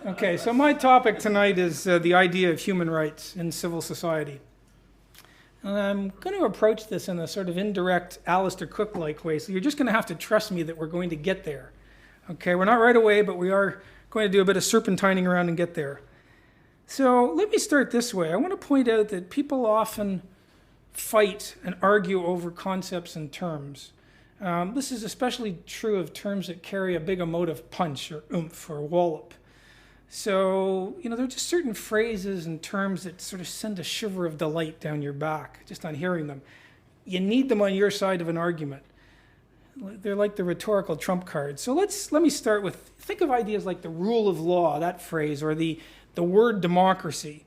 Okay, so my topic tonight is the idea of human rights in civil society. And I'm going to approach this in a sort of indirect Alistair Cook-like way, so you're just going to have to trust me that we're going to get there. Okay, we're not right away, but we are going to do a bit of serpentining around and get there. So let me start this way. I want to point out that people often fight and argue over concepts and terms. This is especially true of terms that carry a big emotive punch or oomph or wallop. So, there are just certain phrases and terms that sort of send a shiver of delight down your back just on hearing them. You need them on your side of an argument. They're like the rhetorical trump card. So let me start with, think of ideas like the rule of law, that phrase, or the word democracy.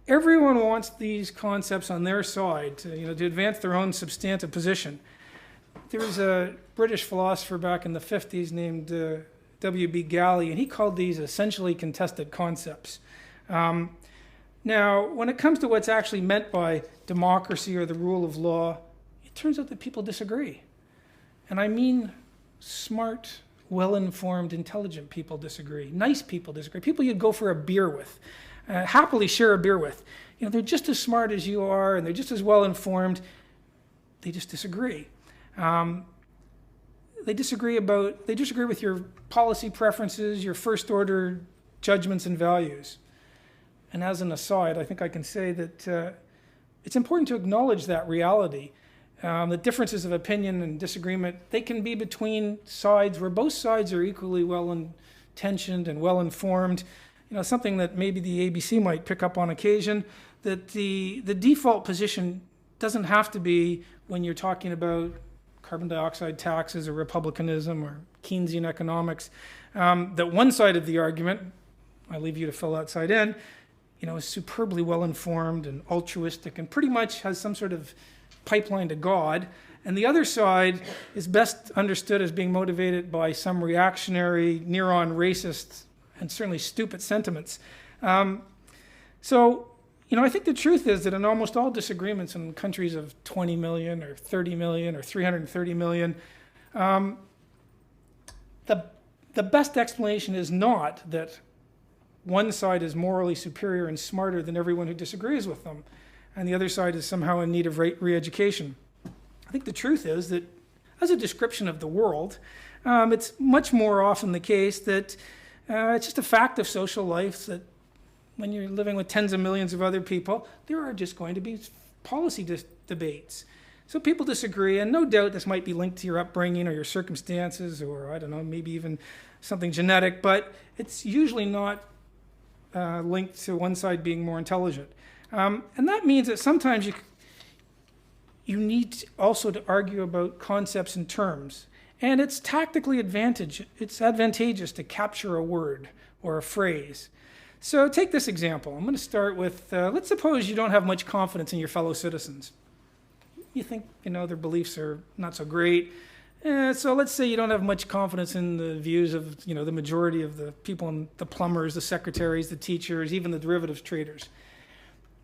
Everyone wants these concepts on their side to advance their own substantive position. There was a British philosopher back in the 50s named W.B. Galley, and he called these essentially contested concepts. Now, when it comes to what's actually meant by democracy or the rule of law, it turns out that people disagree. And I mean smart, well-informed, intelligent people disagree. Nice people disagree. People you'd go for a beer with, happily share a beer with. They're just as smart as you are, and they're just as well-informed. They just disagree. They disagree with your policy preferences, your first-order judgments and values. And as an aside, I think I can say that it's important to acknowledge that reality. The differences of opinion and disagreement, they can be between sides where both sides are equally well-intentioned and well-informed. Something that maybe the ABC might pick up on occasion, that the default position doesn't have to be when you're talking about carbon dioxide taxes or republicanism or Keynesian economics, that one side of the argument, I leave you to fill that side in, is superbly well-informed and altruistic and pretty much has some sort of pipeline to God, and the other side is best understood as being motivated by some reactionary, near-on racist, and certainly stupid sentiments. I think the truth is that in almost all disagreements in countries of 20 million or 30 million or 330 million, the best explanation is not that one side is morally superior and smarter than everyone who disagrees with them, and the other side is somehow in need of re-education. I think the truth is that as a description of the world, it's much more often the case that it's just a fact of social life that when you're living with tens of millions of other people, there are just going to be policy debates. So people disagree, and no doubt this might be linked to your upbringing or your circumstances or, I don't know, maybe even something genetic, but it's usually not linked to one side being more intelligent. And that means that sometimes you need also to argue about concepts and terms. And it's tactically advantageous to capture a word or a phrase. So take this example. I'm going to start with, let's suppose you don't have much confidence in your fellow citizens. You think, their beliefs are not so great. So let's say you don't have much confidence in the views of, the majority of the people, the plumbers, the secretaries, the teachers, even the derivatives traders.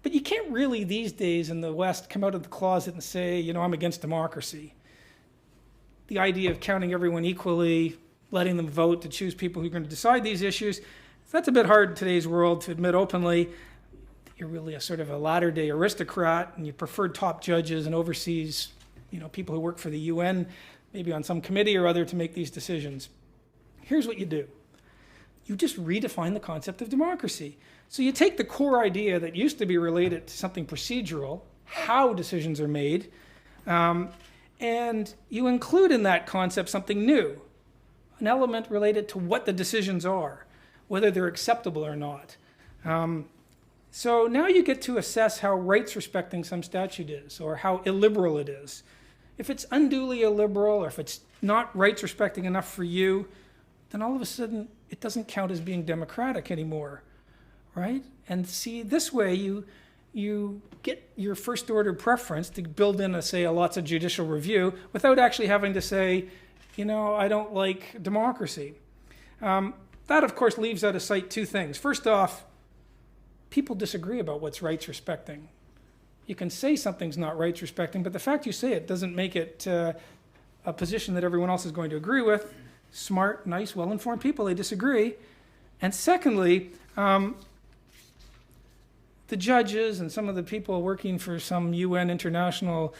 But you can't really these days in the West come out of the closet and say, I'm against democracy. The idea of counting everyone equally, letting them vote to choose people who are going to decide these issues, that's a bit hard in today's world to admit openly. You're really a sort of a latter-day aristocrat, and you prefer top judges and overseas, people who work for the UN, maybe on some committee or other to make these decisions. Here's what you do. You just redefine the concept of democracy. So you take the core idea that used to be related to something procedural, how decisions are made, and you include in that concept something new, an element related to what the decisions are, whether they're acceptable or not. So now you get to assess how rights-respecting some statute is, or how illiberal it is. If it's unduly illiberal, or if it's not rights-respecting enough for you, then all of a sudden it doesn't count as being democratic anymore, right? And see, this way you get your first-order preference to build in, a lots of judicial review without actually having to say, I don't like democracy. That, of course, leaves out of sight two things. First off, people disagree about what's rights-respecting. You can say something's not rights-respecting, but the fact you say it doesn't make it a position that everyone else is going to agree with. smart, nice, well-informed people. They disagree. And secondly, the judges and some of the people working for some UN international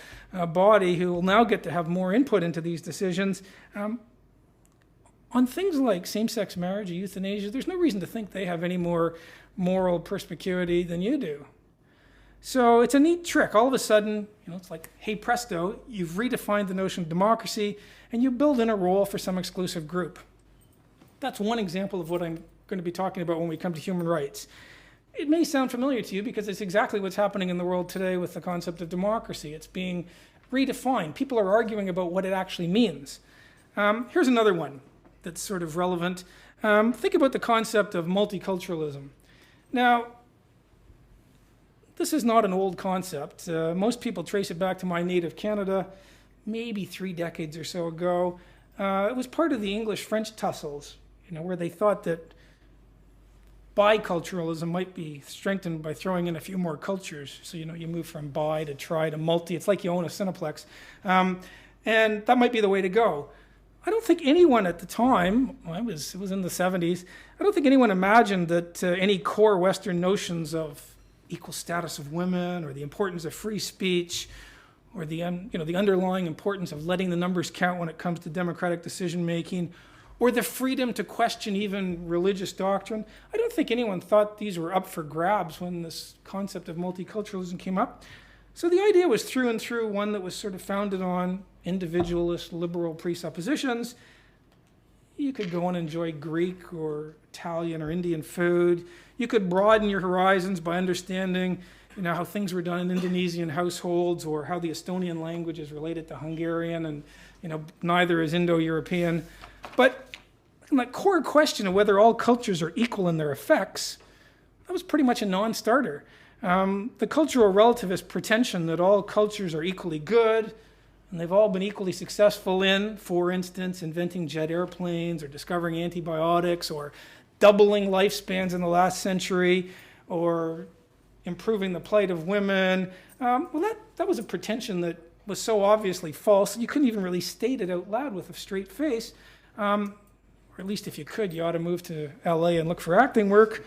body who will now get to have more input into these decisions, on things like same-sex marriage or euthanasia, there's no reason to think they have any more moral perspicuity than you do. So it's a neat trick. All of a sudden, it's like, hey presto, you've redefined the notion of democracy and you build in a role for some exclusive group. That's one example of what I'm going to be talking about when we come to human rights. It may sound familiar to you because it's exactly what's happening in the world today with the concept of democracy. It's being redefined. People are arguing about what it actually means. Here's another one that's sort of relevant. Think about the concept of multiculturalism. Now, this is not an old concept. Most people trace it back to my native Canada, maybe 3 decades or so ago. It was part of the English-French tussles, where they thought that biculturalism might be strengthened by throwing in a few more cultures. So, you move from bi to tri to multi. It's like you own a Cineplex. And that might be the way to go. I don't think anyone at the time, it was in the 70s, I don't think anyone imagined that any core Western notions of equal status of women or the importance of free speech or the underlying importance of letting the numbers count when it comes to democratic decision making, or the freedom to question even religious doctrine. I don't think anyone thought these were up for grabs when this concept of multiculturalism came up. So the idea was through and through one that was sort of founded on individualist liberal presuppositions. You could go and enjoy Greek or Italian or Indian food. You could broaden your horizons by understanding how things were done in Indonesian households or how the Estonian language is related to Hungarian and neither is Indo-European. But the core question of whether all cultures are equal in their effects, that was pretty much a non-starter. The cultural relativist pretension that all cultures are equally good and they've all been equally successful in, for instance, inventing jet airplanes or discovering antibiotics or doubling lifespans in the last century or improving the plight of women. That was a pretension that was so obviously false you couldn't even really state it out loud with a straight face. Or at least if you could, you ought to move to LA and look for acting work.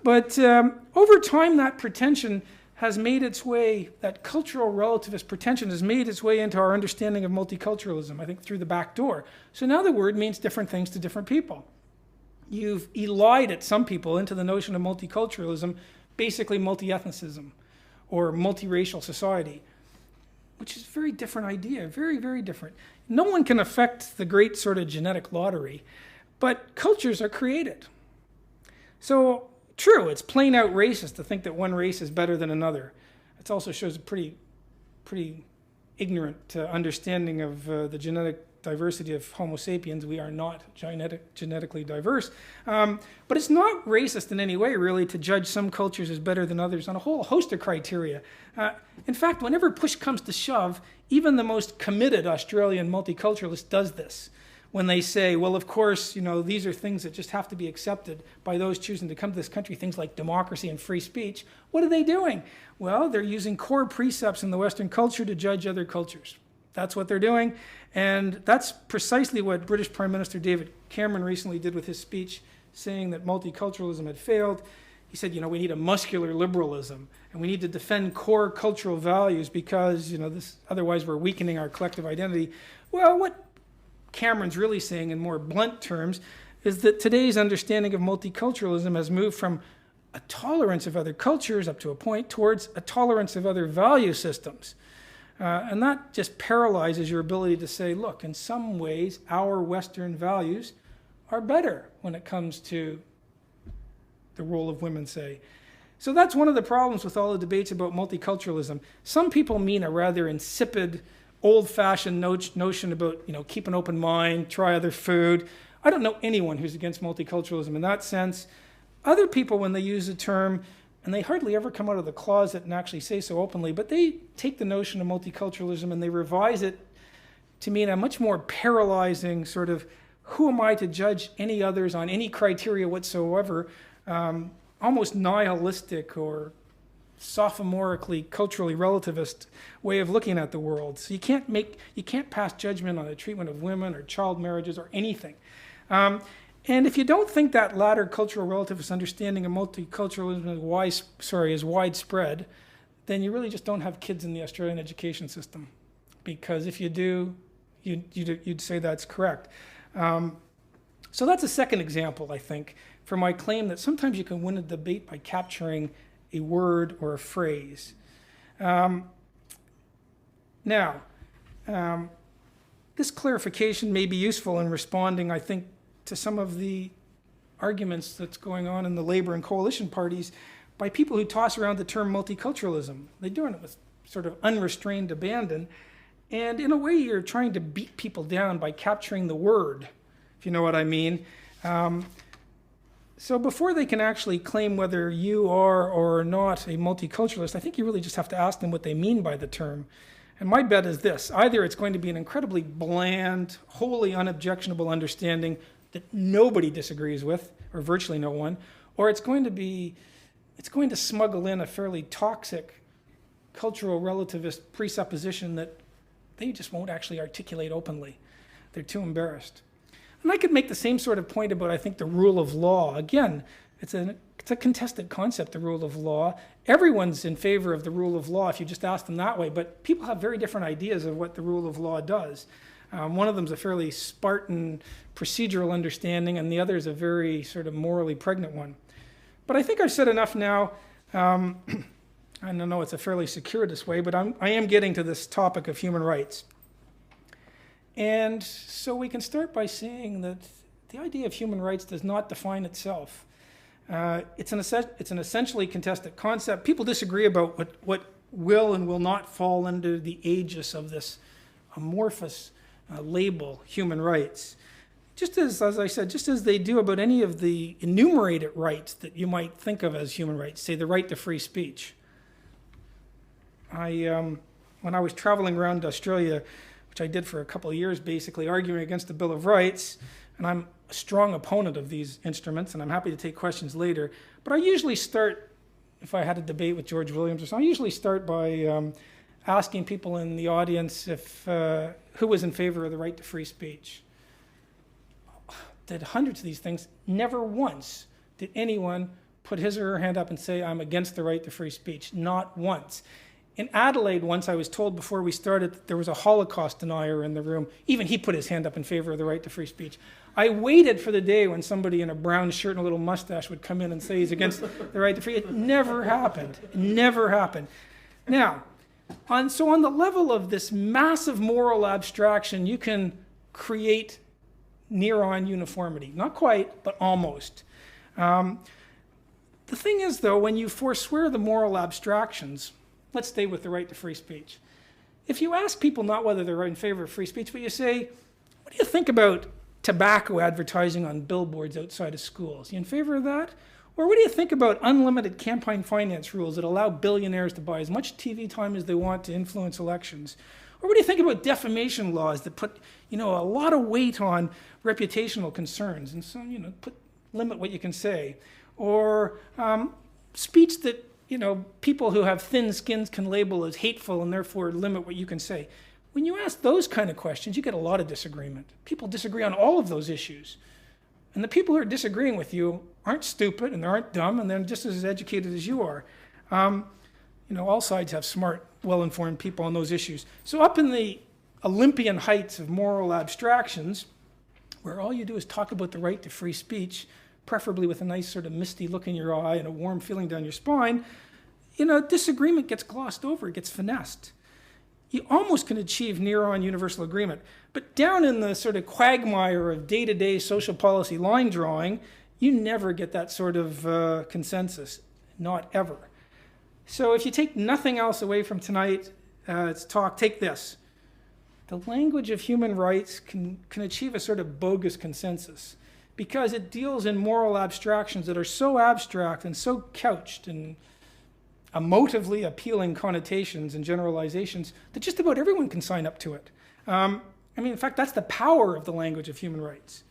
But over time, that pretension has made its way, that cultural relativist pretension has made its way into our understanding of multiculturalism, I think through the back door. So now the word means different things to different people. You've elided some people into the notion of multiculturalism, basically multi-ethnicism or multiracial society, which is a very different idea, very, very different. No one can affect the great sort of genetic lottery, but cultures are created. So, true, it's plain out racist to think that one race is better than another. It also shows a pretty ignorant understanding of the genetic diversity of Homo sapiens. We are not genetically diverse. But it's not racist in any way, really, to judge some cultures as better than others on a whole host of criteria. In fact, whenever push comes to shove, even the most committed Australian multiculturalist does this. When they say, well, of course, these are things that just have to be accepted by those choosing to come to this country, things like democracy and free speech. What are they doing? Well, they're using core precepts in the Western culture to judge other cultures. That's what they're doing. And that's precisely what British Prime Minister David Cameron recently did with his speech, saying that multiculturalism had failed. He said, we need a muscular liberalism, and we need to defend core cultural values because, otherwise we're weakening our collective identity. Well, what Cameron's really saying in more blunt terms is that today's understanding of multiculturalism has moved from a tolerance of other cultures up to a point towards a tolerance of other value systems. And that just paralyzes your ability to say, look, in some ways, our Western values are better when it comes to the role of women, say. So that's one of the problems with all the debates about multiculturalism. Some people mean a rather insipid, old-fashioned notion about, keep an open mind, try other food. I don't know anyone who's against multiculturalism in that sense. Other people, when they use the term, and they hardly ever come out of the closet and actually say so openly, but they take the notion of multiculturalism and they revise it to mean a much more paralyzing sort of, who am I to judge any others on any criteria whatsoever, almost nihilistic or sophomorically, culturally relativist way of looking at the world. So you can't pass judgment on the treatment of women or child marriages or anything. And if you don't think that latter cultural relativist understanding of multiculturalism is widespread, then you really just don't have kids in the Australian education system. Because if you do, you'd say that's correct. So that's a second example, I think, for my claim that sometimes you can win a debate by capturing a word or a phrase. Now, this clarification may be useful in responding, I think, to some of the arguments that's going on in the Labour and coalition parties by people who toss around the term multiculturalism. They're doing it with sort of unrestrained abandon. And in a way, you're trying to beat people down by capturing the word, if you know what I mean. So before they can actually claim whether you are or are not a multiculturalist, I think you really just have to ask them what they mean by the term. And my bet is this: either it's going to be an incredibly bland, wholly unobjectionable understanding that nobody disagrees with, or virtually no one, or it's going to smuggle in a fairly toxic cultural relativist presupposition that they just won't actually articulate openly. They're too embarrassed. And I could make the same sort of point about, I think, the rule of law. Again, it's a contested concept, the rule of law. Everyone's in favor of the rule of law if you just ask them that way, but people have very different ideas of what the rule of law does. One of them is a fairly Spartan procedural understanding, and the other is a very sort of morally pregnant one. But I think I've said enough now. I don't know, it's a fairly circuitous way, but I am getting to this topic of human rights. And so we can start by saying that the idea of human rights does not define itself. It's an essentially contested concept. People disagree about what will and will not fall under the aegis of this amorphous label, human rights. Just as I said, just as they do about any of the enumerated rights that you might think of as human rights, say the right to free speech. When I was traveling around Australia, which I did for a couple of years, basically arguing against the Bill of Rights, and I'm a strong opponent of these instruments, and I'm happy to take questions later, but I usually start, if I had a debate with George Williams or something, I usually start by asking people in the audience who was in favor of the right to free speech. Did hundreds of these things. Never once did anyone put his or her hand up and say, I'm against the right to free speech. Not once. In Adelaide, once I was told before we started that there was a Holocaust denier in the room. Even he put his hand up in favor of the right to free speech. I waited for the day when somebody in a brown shirt and a little mustache would come in and say he's against the right to free. It never happened. It never happened. Now, on the level of this massive moral abstraction, you can create near-on uniformity. Not quite, but almost. The thing is, though, when you forswear the moral abstractions, let's stay with the right to free speech. If you ask people not whether they're in favor of free speech, but you say, what do you think about tobacco advertising on billboards outside of schools? You in favor of that? Or what do you think about unlimited campaign finance rules that allow billionaires to buy as much TV time as they want to influence elections? Or what do you think about defamation laws that put, a lot of weight on reputational concerns and so, limit what you can say? Or speech that, people who have thin skins can label as hateful and therefore limit what you can say. When you ask those kind of questions, you get a lot of disagreement. People disagree on all of those issues. And the people who are disagreeing with you aren't stupid and they aren't dumb and they're just as educated as you are. All sides have smart, well-informed people on those issues. So up in the Olympian heights of moral abstractions, where all you do is talk about the right to free speech, preferably with a nice sort of misty look in your eye and a warm feeling down your spine, disagreement gets glossed over, it gets finessed. You almost can achieve near-on universal agreement. But down in the sort of quagmire of day-to-day social policy line drawing, you never get that sort of consensus, not ever. So if you take nothing else away from tonight's talk, take this. The language of human rights can achieve a sort of bogus consensus because it deals in moral abstractions that are so abstract and so couched in emotively appealing connotations and generalizations that just about everyone can sign up to it. In fact, that's the power of the language of human rights.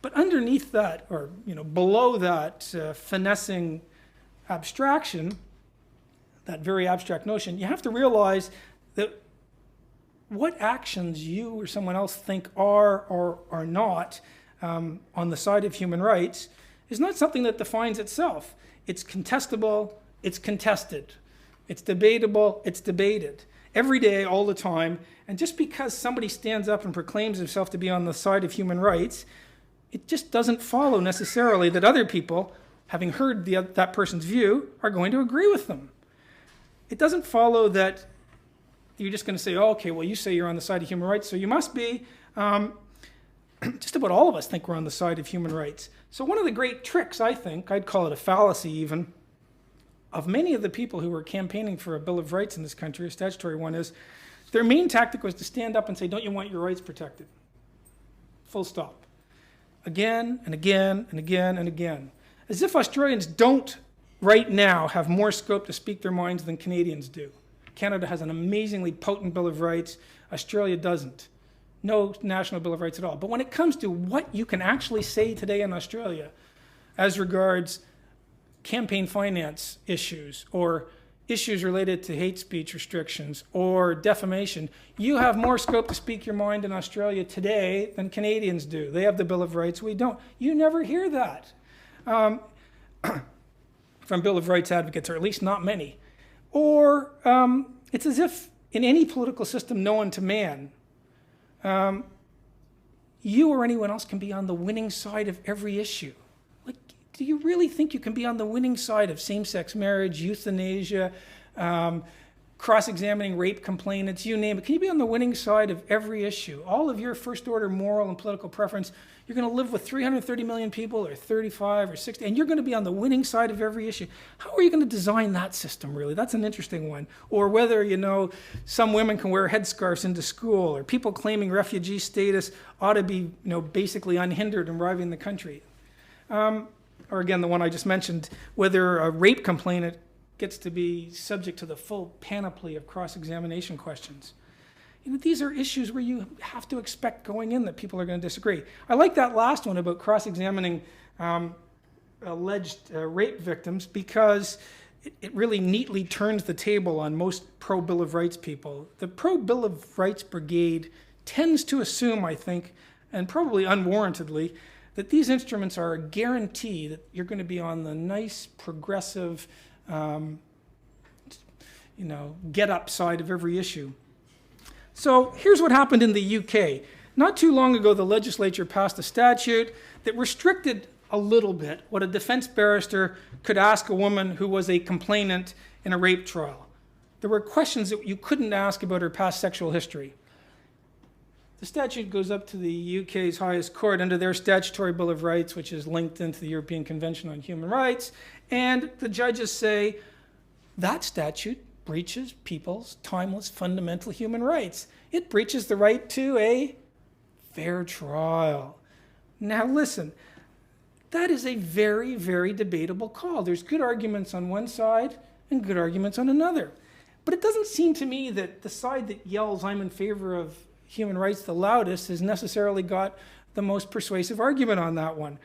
But underneath that, or below that finessing abstraction, that very abstract notion, you have to realize that what actions you or someone else think are or are not on the side of human rights is not something that defines itself. It's contestable, it's contested. It's debatable, it's debated. Every day, all the time. And just because somebody stands up and proclaims himself to be on the side of human rights, it just doesn't follow necessarily that other people, having heard that person's view, are going to agree with them. It doesn't follow that you're just going to say, oh, okay, well, you say you're on the side of human rights, so you must be. Just about all of us think we're on the side of human rights. So one of the great tricks, I think, I'd call it a fallacy even, of many of the people who were campaigning for a Bill of Rights in this country, a statutory one, is their main tactic was to stand up and say, don't you want your rights protected? Full stop. Again and again and again and again. As if Australians don't right now have more scope to speak their minds than Canadians do. Canada has an amazingly potent Bill of Rights. Australia doesn't. No national Bill of Rights at all. But when it comes to what you can actually say today in Australia as regards campaign finance issues or issues related to hate speech restrictions or defamation, you have more scope to speak your mind in Australia today than Canadians do. They have the Bill of Rights, we don't. You never hear that from Bill of Rights advocates, or at least not many. Or it's as if in any political system known to man, you or anyone else can be on the winning side of every issue. Like, do you really think you can be on the winning side of same-sex marriage, euthanasia, cross-examining rape complainants, you name it? Can you be on the winning side of every issue? All of your first-order moral and political preference, you're going to live with 330 million people or 35 or 60, and you're going to be on the winning side of every issue. How are you going to design that system, really? That's an interesting one. Or whether, some women can wear headscarves into school, or people claiming refugee status ought to be, basically unhindered in arriving in the country. Or again, the one I just mentioned, whether a rape complainant gets to be subject to the full panoply of cross-examination questions. These are issues where you have to expect going in that people are going to disagree. I like that last one about cross-examining alleged rape victims, because it really neatly turns the table on most pro-Bill of Rights people. The pro-Bill of Rights brigade tends to assume, I think, and probably unwarrantedly, that these instruments are a guarantee that you're going to be on the nice, progressive, get-up side of every issue. So here's what happened in the UK. Not too long ago, the legislature passed a statute that restricted a little bit what a defense barrister could ask a woman who was a complainant in a rape trial. There were questions that you couldn't ask about her past sexual history. The statute goes up to the UK's highest court under their statutory Bill of Rights, which is linked into the European Convention on Human Rights, and the judges say that statute breaches people's timeless fundamental human rights. It breaches the right to a fair trial. Now listen, that is a very, very debatable call. There's good arguments on one side and good arguments on another. But it doesn't seem to me that the side that yells, I'm in favor of human rights the loudest, has necessarily got the most persuasive argument on that one.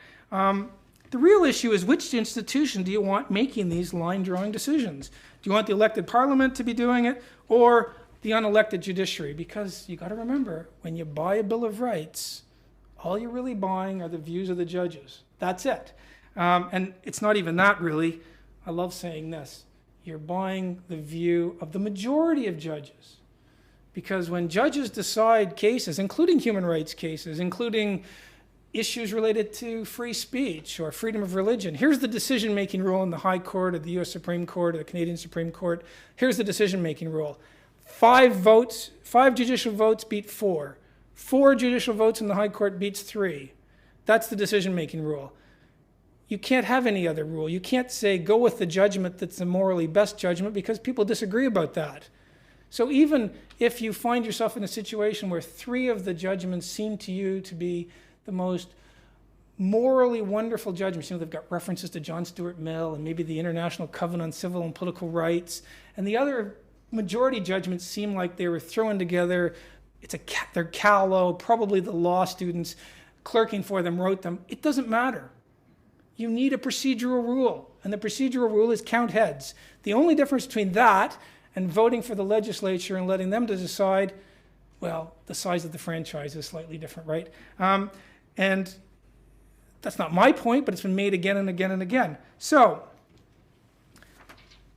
The real issue is, which institution do you want making these line-drawing decisions? Do you want the elected parliament to be doing it, or the unelected judiciary? Because you got to remember, when you buy a Bill of Rights, all you're really buying are the views of the judges. That's it. And it's not even that, really. I love saying this. You're buying the view of the majority of judges. Because when judges decide cases, including human rights cases, including issues related to free speech or freedom of religion, here's the decision-making rule in the High Court or the U.S. Supreme Court or the Canadian Supreme Court. Here's the decision-making rule. 5 judicial votes beat 4. 4 judicial votes in the High Court beats 3. That's the decision-making rule. You can't have any other rule. You can't say, go with the judgment that's the morally best judgment, because people disagree about that. So even if you find yourself in a situation where 3 of the judgments seem to you to be the most morally wonderful judgments, they've got references to John Stuart Mill and maybe the International Covenant on Civil and Political Rights, and the other majority judgments seem like they were thrown together. They're callow, probably the law students clerking for them wrote them. It doesn't matter. You need a procedural rule, and the procedural rule is count heads. The only difference between that and voting for the legislature and letting them to decide, well, the size of the franchise is slightly different, right? And that's not my point, but it's been made again and again and again. So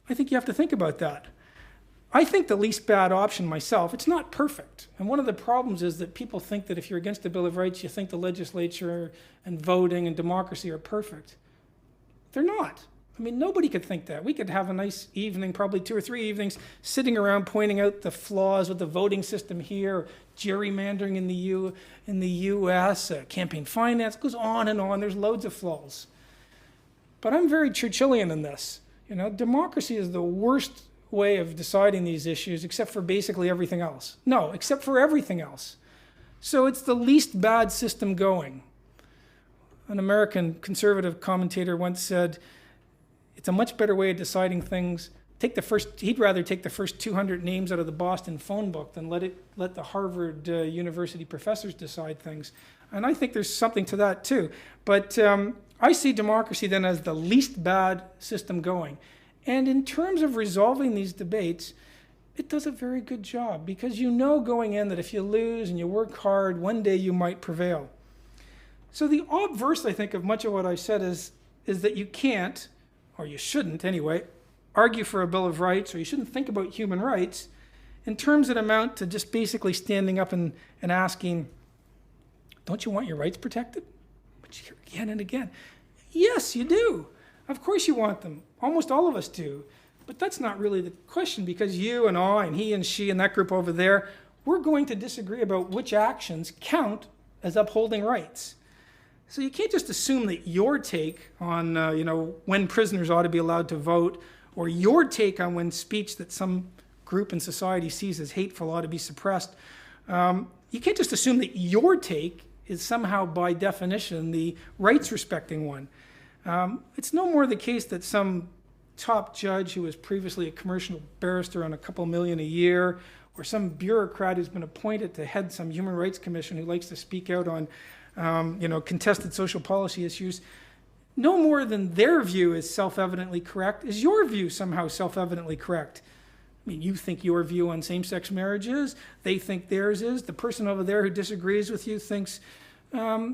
I think you have to think about that. I think the least bad option myself, it's not perfect. And one of the problems is that people think that if you're against the Bill of Rights, you think the legislature and voting and democracy are perfect. They're not. I mean, nobody could think that. We could have a nice evening, probably 2 or 3 evenings, sitting around pointing out the flaws with the voting system here, gerrymandering in the U.S., campaign finance, it goes on and on. There's loads of flaws. But I'm very Churchillian in this. You know, democracy is the worst way of deciding these issues, except for basically everything else. No, except for everything else. So it's the least bad system going. An American conservative commentator once said, it's a much better way of deciding things. He'd rather take the first 200 names out of the Boston phone book than let the Harvard University professors decide things. And I think there's something to that too. But I see democracy then as the least bad system going. And in terms of resolving these debates, it does a very good job, because you know going in that if you lose and you work hard, one day you might prevail. So the obverse, I think, of much of what I said is that you can't, or you shouldn't anyway, argue for a Bill of Rights, or you shouldn't think about human rights in terms that amount to just basically standing up and asking, don't you want your rights protected? Which you hear again and again. Yes, you do. Of course you want them. Almost all of us do. But that's not really the question, because you and I and he and she and that group over there, we're going to disagree about which actions count as upholding rights. So you can't just assume that your take on when prisoners ought to be allowed to vote, or your take on when speech that some group in society sees as hateful ought to be suppressed. You can't just assume that your take is somehow by definition the rights-respecting one. It's no more the case that some top judge who was previously a commercial barrister on a couple million a year, or some bureaucrat who's been appointed to head some human rights commission who likes to speak out on contested social policy issues, no more than their view is self-evidently correct is your view somehow self-evidently correct. I mean, you think your view on same-sex marriage is, they think theirs is, the person over there who disagrees with you thinks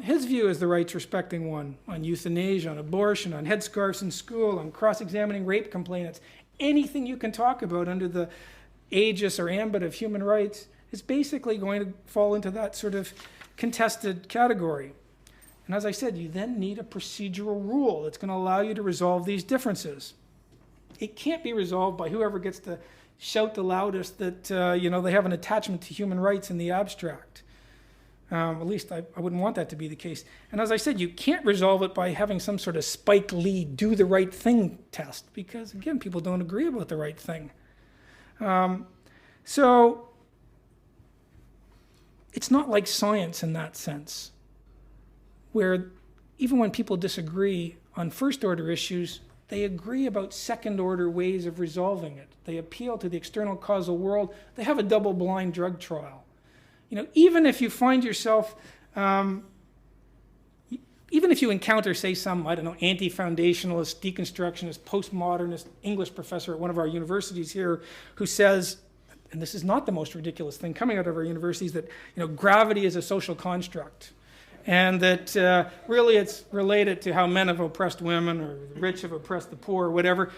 his view is the rights-respecting one on euthanasia, on abortion, on headscarves in school, on cross-examining rape complainants. Anything you can talk about under the aegis or ambit of human rights is basically going to fall into that sort of contested category. And as I said, you then need a procedural rule that's going to allow you to resolve these differences. It can't be resolved by whoever gets to shout the loudest that they have an attachment to human rights in the abstract. At least I wouldn't want that to be the case. And as I said, you can't resolve it by having some sort of Spike Lee do the right thing test, because again, people don't agree about the right thing. So it's not like science in that sense, where even when people disagree on first-order issues, they agree about second-order ways of resolving it. They appeal to the external causal world. They have a double-blind drug trial. Even if you find yourself, even if you encounter, say, some, anti-foundationalist, deconstructionist, postmodernist English professor at one of our universities here who says, and this is not the most ridiculous thing coming out of our universities, that gravity is a social construct, and that really it's related to how men have oppressed women, or the rich have oppressed the poor, or whatever.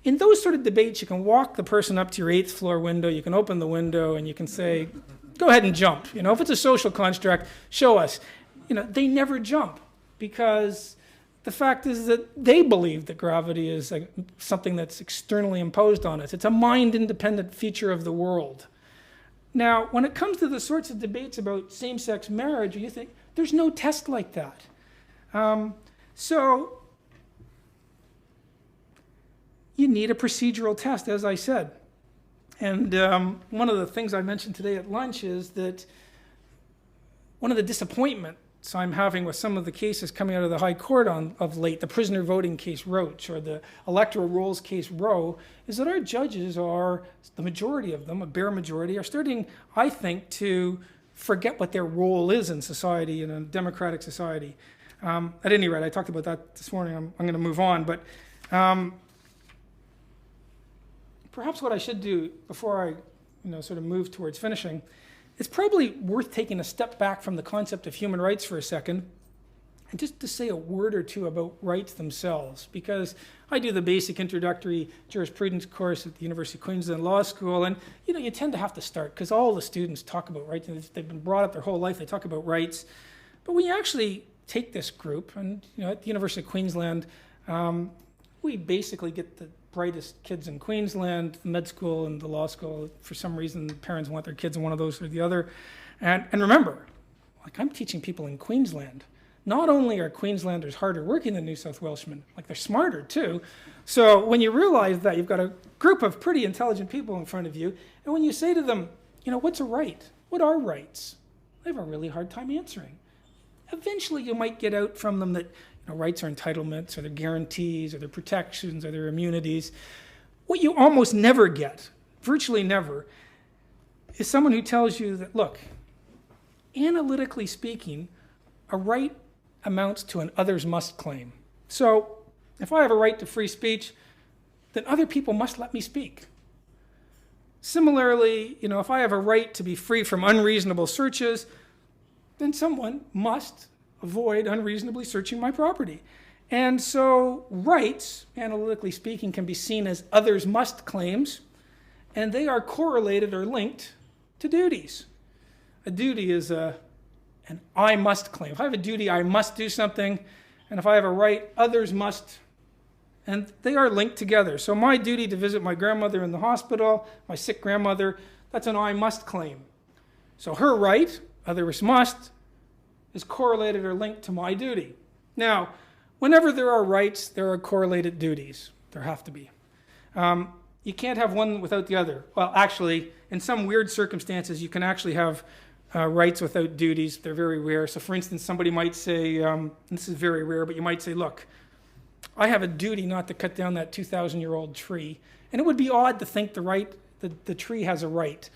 In those sort of debates, you can walk the person up to your 8th floor window, you can open the window, and you can say, go ahead and jump. If it's a social construct, show us. They never jump, because the fact is that they believe that gravity is something that's externally imposed on us. It's a mind-independent feature of the world. Now, when it comes to the sorts of debates about same-sex marriage, you think, there's no test like that. So you need a procedural test, as I said. And one of the things I mentioned today at lunch is that one of the disappointments I'm having with some of the cases coming out of the High Court of late, the prisoner voting case Roach or the electoral rolls case Roe, is that our judges are, the majority of them, a bare majority, are starting, I think, to forget what their role is in society, in a democratic society. At any rate, I talked about that this morning. I'm going to move on, but perhaps what I should do before I sort of move towards finishing, it's probably worth taking a step back from the concept of human rights for a second and just to say a word or two about rights themselves, because I do the basic introductory jurisprudence course at the University of Queensland Law School, and you tend to have to start because all the students talk about rights, and they've been brought up their whole life, they talk about rights. But when you actually take this group, and at the University of Queensland, we basically get the brightest kids in Queensland, the med school and the law school. For some reason, parents want their kids in one of those or the other. And remember, like, I'm teaching people in Queensland. Not only are Queenslanders harder working than New South Welshmen, like, they're smarter too. So when you realize that, you've got a group of pretty intelligent people in front of you, and when you say to them, what's a right? What are rights? They have a really hard time answering. Eventually you might get out from them that rights are entitlements, or they're guarantees, or they're protections, or they're immunities. What you almost never get, virtually never, is someone who tells you that, look, analytically speaking, a right amounts to an others must claim. So if I have a right to free speech, then other people must let me speak. Similarly, if I have a right to be free from unreasonable searches, then someone must avoid unreasonably searching my property. And so rights, analytically speaking, can be seen as others must claims, and they are correlated or linked to duties. A duty is an I must claim. If I have a duty, I must do something, and if I have a right, others must, and they are linked together. So my duty to visit my grandmother in the hospital, my sick grandmother, that's an I must claim. So her right, others must, is correlated or linked to my duty. Now, whenever there are rights, there are correlated duties. There have to be. You can't have one without the other. Well, actually, in some weird circumstances, you can actually have rights without duties. They're very rare. So for instance, somebody might say, this is very rare, but you might say, look, I have a duty not to cut down that 2,000-year-old tree. And it would be odd to think the tree has a right.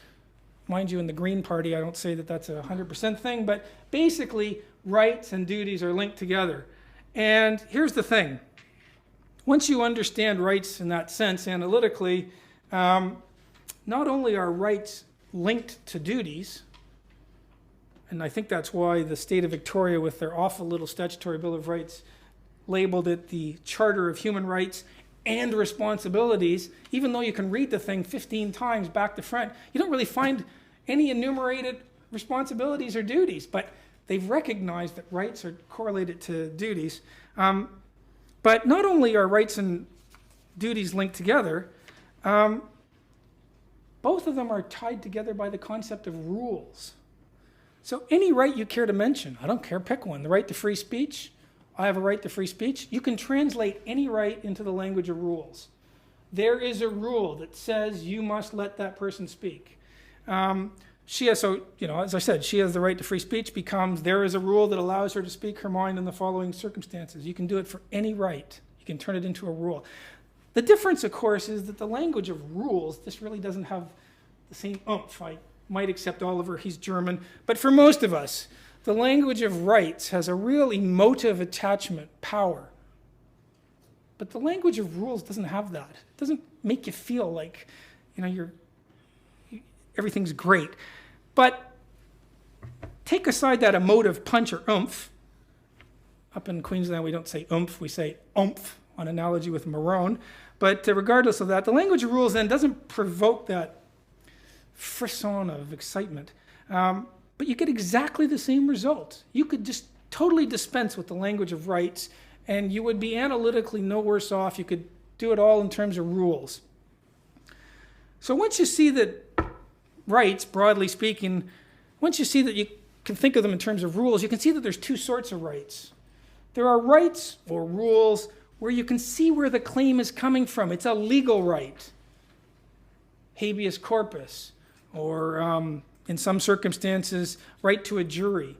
Mind you, in the Green Party, I don't say that that's a 100% thing, but basically, rights and duties are linked together. And here's the thing. Once you understand rights in that sense analytically, not only are rights linked to duties, and I think that's why the state of Victoria, with their awful little statutory Bill of Rights, labeled it the Charter of Human Rights and Responsibilities, even though you can read the thing 15 times back to front, you don't really find any enumerated responsibilities or duties, but they've recognized that rights are correlated to duties. But not only are rights and duties linked together, both of them are tied together by the concept of rules. So any right you care to mention, I don't care, pick one. The right to free speech, I have a right to free speech. You can translate any right into the language of rules. There is a rule that says you must let that person speak. As I said, she has the right to free speech becomes, there is a rule that allows her to speak her mind in the following circumstances. You can do it for any right. You can turn it into a rule. The difference, of course, is that the language of rules, this really doesn't have the same oomph. I might accept Oliver, he's German, but for most of us, the language of rights has a real emotive attachment power. But the language of rules doesn't have that. It doesn't make you feel like, everything's great. But take aside that emotive punch or oomph. Up in Queensland, we don't say oomph, we say oomph, on analogy with maroon. But regardless of that, the language of rules then doesn't provoke that frisson of excitement. But you get exactly the same result. You could just totally dispense with the language of rights, and you would be analytically no worse off. You could do it all in terms of rules. So once you see that rights, broadly speaking, once you see that you can think of them in terms of rules, you can see that there's two sorts of rights. There are rights or rules where you can see where the claim is coming from. It's a legal right, habeas corpus, or in some circumstances, right to a jury,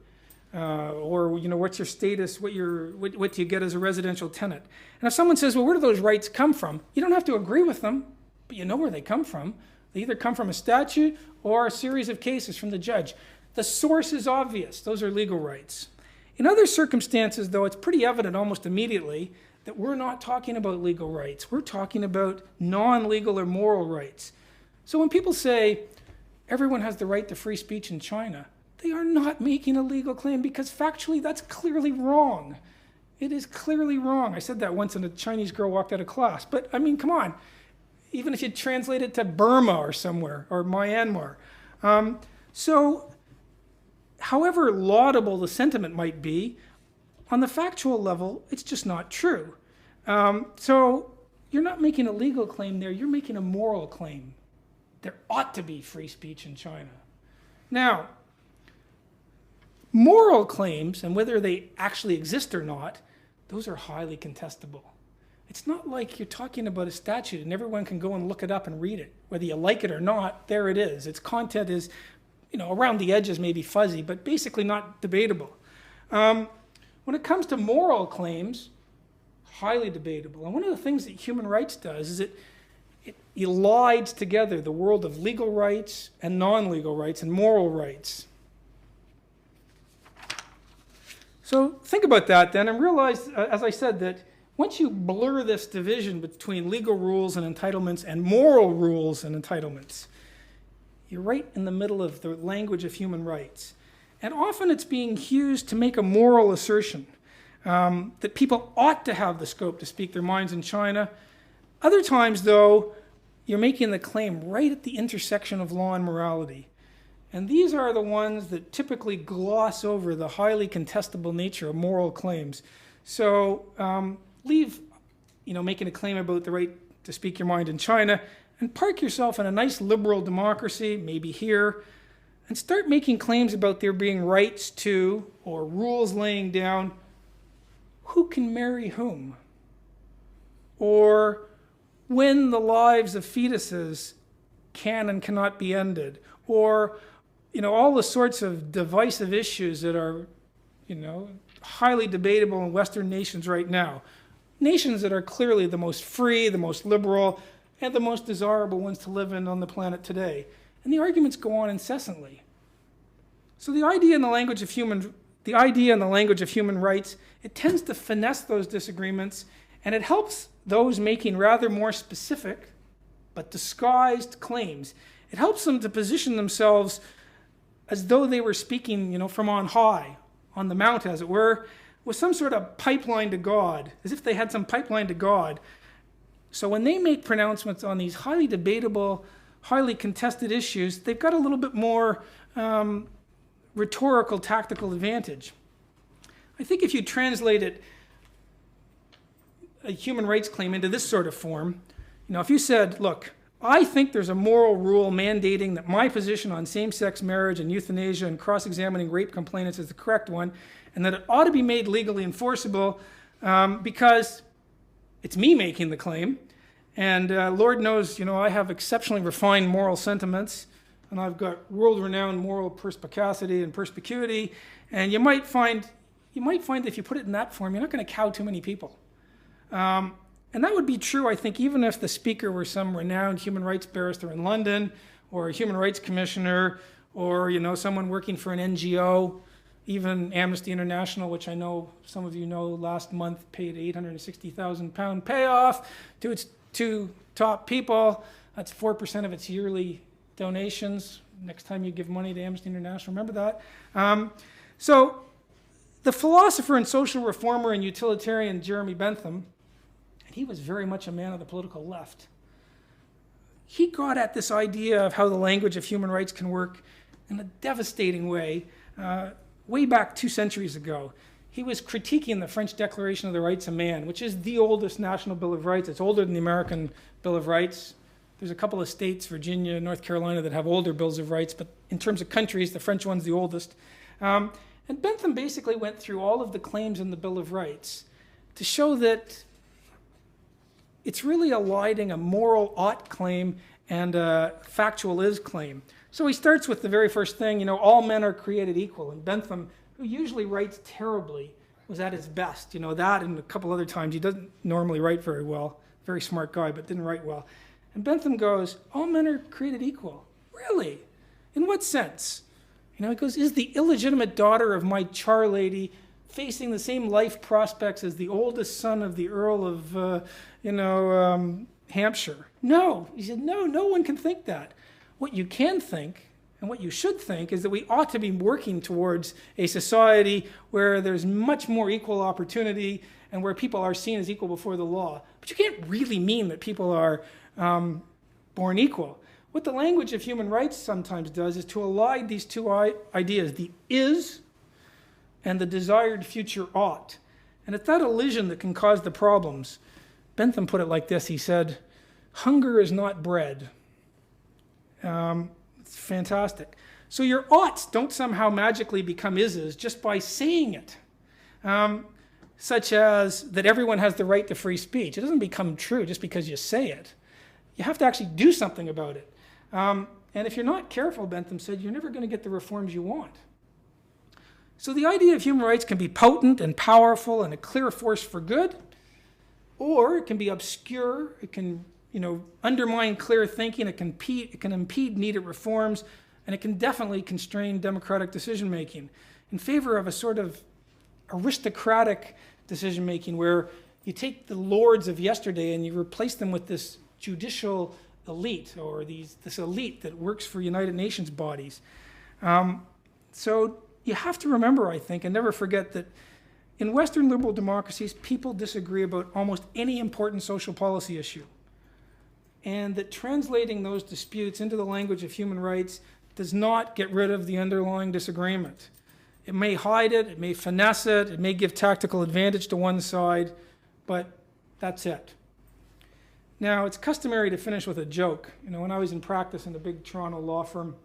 or what's your status, what do you get as a residential tenant. And if someone says, well, where do those rights come from? You don't have to agree with them, but you know where they come from. They either come from a statute or a series of cases from the judge. The source is obvious. Those are legal rights. In other circumstances, though, it's pretty evident almost immediately that we're not talking about legal rights. We're talking about non-legal or moral rights. So when people say everyone has the right to free speech in China, they are not making a legal claim because factually that's clearly wrong. It is clearly wrong. I said that once and a Chinese girl walked out of class. But I mean, come on. Even if you translate it to Burma or somewhere, or Myanmar. So however laudable the sentiment might be, on the factual level, it's just not true. So you're not making a legal claim there, you're making a moral claim. There ought to be free speech in China. Now, moral claims, and whether they actually exist or not, those are highly contestable. It's not like you're talking about a statute and everyone can go and look it up and read it. Whether you like it or not, there it is. Its content is, around the edges maybe fuzzy, but basically not debatable. When it comes to moral claims, highly debatable. And one of the things that human rights does is it elides together the world of legal rights and non-legal rights and moral rights. So think about that then and realize, as I said, that once you blur this division between legal rules and entitlements and moral rules and entitlements, you're right in the middle of the language of human rights. And often it's being used to make a moral assertion that people ought to have the scope to speak their minds in China. Other times, though, you're making the claim right at the intersection of law and morality. And these are the ones that typically gloss over the highly contestable nature of moral claims. So leave, making a claim about the right to speak your mind in China and park yourself in a nice liberal democracy, maybe here, and start making claims about there being rights to or rules laying down who can marry whom, or when the lives of fetuses can and cannot be ended, or all the sorts of divisive issues that are, highly debatable in Western nations right now. Nations that are clearly the most free, the most liberal, and the most desirable ones to live in on the planet today. And the arguments go on incessantly. So the idea in the language of human rights, it tends to finesse those disagreements, and it helps those making rather more specific but disguised claims. It helps them to position themselves as though they were speaking, from on high, on the mount, as it were, with some sort of pipeline to God, as if they had some pipeline to God. So when they make pronouncements on these highly debatable, highly contested issues, they've got a little bit more rhetorical, tactical advantage. I think if you translated a human rights claim into this sort of form, if you said, look, I think there's a moral rule mandating that my position on same-sex marriage and euthanasia and cross-examining rape complainants is the correct one, and that it ought to be made legally enforceable because it's me making the claim. And Lord knows, I have exceptionally refined moral sentiments, and I've got world-renowned moral perspicacity and perspicuity. And you might find that if you put it in that form, you're not going to cow too many people. And that would be true, I think, even if the speaker were some renowned human rights barrister in London, or a human rights commissioner, or someone working for an NGO, even Amnesty International, which I know some of you know last month paid £860,000 payoff to its two top people. That's 4% of its yearly donations. Next time you give money to Amnesty International, remember that. So the philosopher and social reformer and utilitarian Jeremy Bentham, and he was very much a man of the political left, he got at this idea of how the language of human rights can work in a devastating way way back 2 centuries ago. He was critiquing the French Declaration of the Rights of Man, which is the oldest national Bill of Rights. It's older than the American Bill of Rights. There's a couple of states, Virginia, North Carolina, that have older bills of rights, but in terms of countries, the French one's the oldest. And Bentham basically went through all of the claims in the Bill of Rights to show that it's really eliding a moral ought claim and a factual is claim. So he starts with the very first thing, all men are created equal. And Bentham, who usually writes terribly, was at his best. That and a couple other times. He doesn't normally write very well. Very smart guy, but didn't write well. And Bentham goes, all men are created equal. Really? In what sense? He goes, is the illegitimate daughter of my char lady facing the same life prospects as the oldest son of the Earl of, Hampshire? No. He said, no one can think that. What you can think, and what you should think, is that we ought to be working towards a society where there's much more equal opportunity and where people are seen as equal before the law. But you can't really mean that people are born equal. What the language of human rights sometimes does is to align these two ideas, the is and the desired future ought. And it's that elision that can cause the problems. Bentham put it like this. He said, hunger is not bread. It's fantastic. So your oughts don't somehow magically become ises just by saying it. Such as that everyone has the right to free speech. It doesn't become true just because you say it. You have to actually do something about it. And if you're not careful, Bentham said, you're never going to get the reforms you want. So the idea of human rights can be potent and powerful and a clear force for good, or it can be obscure. It can, undermine clear thinking. It can impede needed reforms, and it can definitely constrain democratic decision-making in favor of a sort of aristocratic decision-making where you take the lords of yesterday and you replace them with this judicial elite, or this elite that works for United Nations bodies. So you have to remember, I think, and never forget that in Western liberal democracies, people disagree about almost any important social policy issue. And that translating those disputes into the language of human rights does not get rid of the underlying disagreement. It may hide it, it may finesse it, it may give tactical advantage to one side, but that's it. Now, it's customary to finish with a joke. When I was in practice in a big Toronto law firm,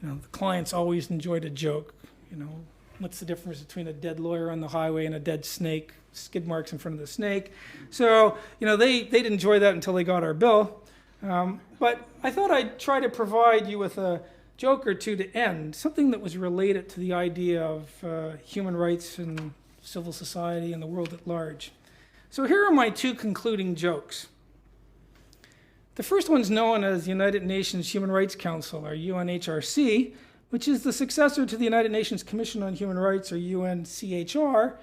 the clients always enjoyed a joke. What's the difference between a dead lawyer on the highway and a dead snake? Skid marks in front of the snake. So, they'd enjoy that until they got our bill. But I thought I'd try to provide you with a joke or two to end, something that was related to the idea of human rights and civil society and the world at large. So here are my two concluding jokes. The first one's known as the United Nations Human Rights Council, or UNHRC, which is the successor to the United Nations Commission on Human Rights, or UNCHR.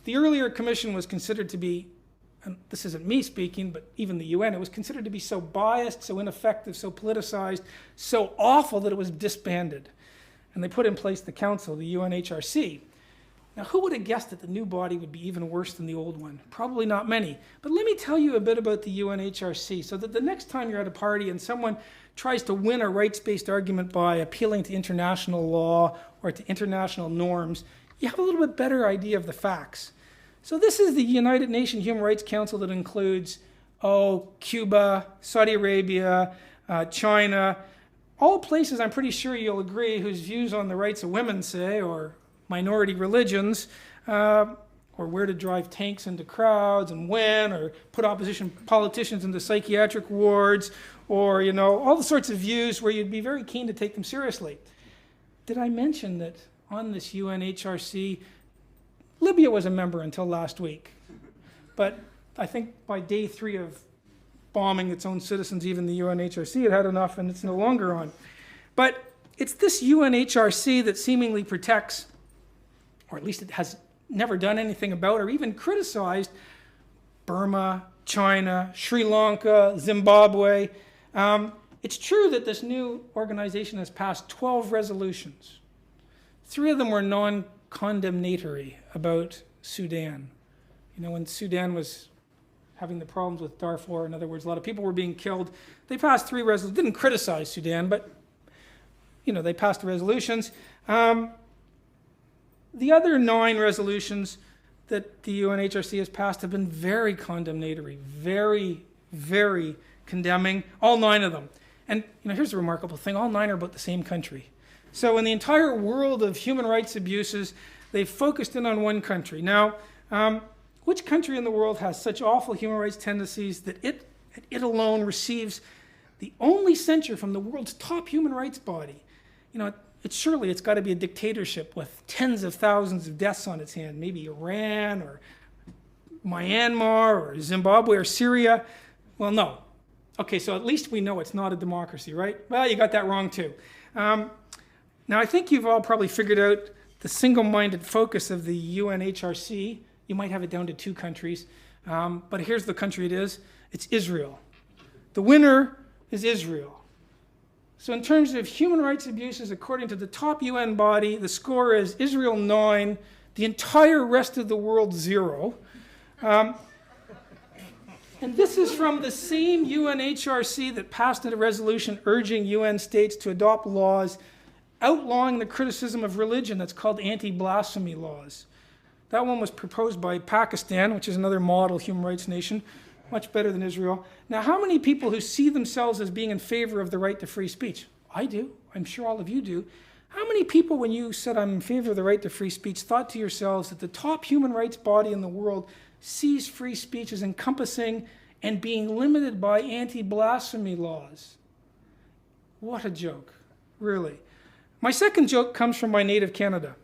The earlier commission was considered to be, and this isn't me speaking, but even the UN, it was considered to be so biased, so ineffective, so politicized, so awful that it was disbanded. And they put in place the council, the UNHRC. Now, who would have guessed that the new body would be even worse than the old one? Probably not many. But let me tell you a bit about the UNHRC so that the next time you're at a party and someone tries to win a rights-based argument by appealing to international law or to international norms, you have a little bit better idea of the facts. So this is the United Nations Human Rights Council that includes, Cuba, Saudi Arabia, China, all places I'm pretty sure you'll agree whose views on the rights of women, say, or minority religions, or where to drive tanks into crowds and when, or put opposition politicians into psychiatric wards, or, all the sorts of views where you'd be very keen to take them seriously. Did I mention that on this UNHRC, Libya was a member until last week? But I think by day 3 of bombing its own citizens, even the UNHRC had had enough and it's no longer on. But it's this UNHRC that seemingly protects, or at least it has never done anything about or even criticized, Burma, China, Sri Lanka, Zimbabwe. It's true that this new organization has passed 12 resolutions. 3 of them were non-condemnatory about Sudan. When Sudan was having the problems with Darfur, in other words, a lot of people were being killed, they passed 3 resolutions, didn't criticize Sudan, but they passed the resolutions. The other 9 resolutions that the UNHRC has passed have been very condemnatory, very, very condemning, all 9 of them. And here's the remarkable thing, all 9 are about the same country. So in the entire world of human rights abuses, they've focused in on one country. Now, which country in the world has such awful human rights tendencies that it alone receives the only censure from the world's top human rights body? It's got to be a dictatorship with tens of thousands of deaths on its hand, maybe Iran or Myanmar or Zimbabwe or Syria. Well, no. Okay, so at least we know it's not a democracy, right? Well, you got that wrong too. Now, I think you've all probably figured out the single-minded focus of the UNHRC. You might have it down to 2 countries, but here's the country it is. It's Israel. The winner is Israel. So in terms of human rights abuses, according to the top UN body, the score is Israel 9, the entire rest of the world 0. And this is from the same UNHRC that passed a resolution urging UN states to adopt laws outlawing the criticism of religion that's called anti-blasphemy laws. That one was proposed by Pakistan, which is another model human rights nation, much better than Israel. Now, how many people who see themselves as being in favor of the right to free speech? I do. I'm sure all of you do. How many people, when you said I'm in favor of the right to free speech, thought to yourselves that the top human rights body in the world sees free speech as encompassing and being limited by anti-blasphemy laws? What a joke, really. My second joke comes from my native Canada.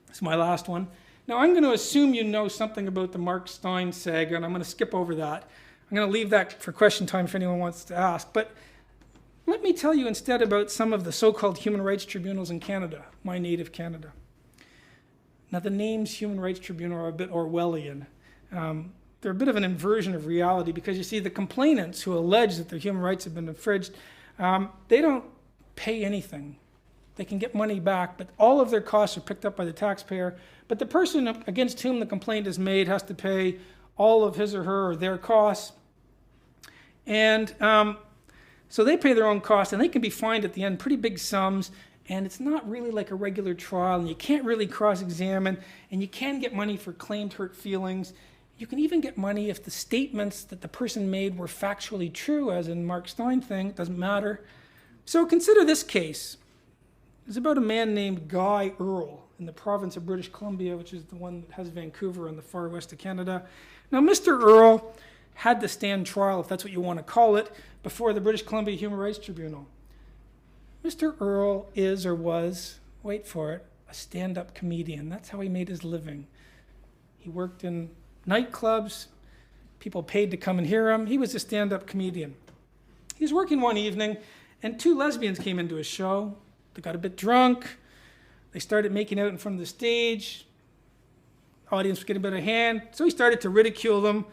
It's my last one. Now, I'm going to assume you know something about the Mark Steyn saga, and I'm going to skip over that. I'm going to leave that for question time if anyone wants to ask. But let me tell you instead about some of the so-called human rights tribunals in Canada, my native Canada. Now, the names Human Rights Tribunal are a bit Orwellian. They're a bit of an inversion of reality because, you see, the complainants who allege that their human rights have been infringed, they don't pay anything. They can get money back, but all of their costs are picked up by the taxpayer. But the person against whom the complaint is made has to pay all of his or her or their costs. And so they pay their own costs, and they can be fined at the end pretty big sums. And it's not really like a regular trial, and you can't really cross-examine, and you can get money for claimed hurt feelings. You can even get money if the statements that the person made were factually true, as in Mark Steyn thing. It doesn't matter. So consider this case. It's about a man named Guy Earle in the province of British Columbia, which is the one that has Vancouver in the far west of Canada. Now, Mr. Earle had to stand trial, if that's what you want to call it, before the British Columbia Human Rights Tribunal. Mr. Earle is or was, wait for it, a stand-up comedian. That's how he made his living. He worked in nightclubs. People paid to come and hear him. He was a stand-up comedian. He was working one evening, and 2 lesbians came into his show. They got a bit drunk. They started making out in front of the stage. The audience was getting a bit of hand. So he started to ridicule them.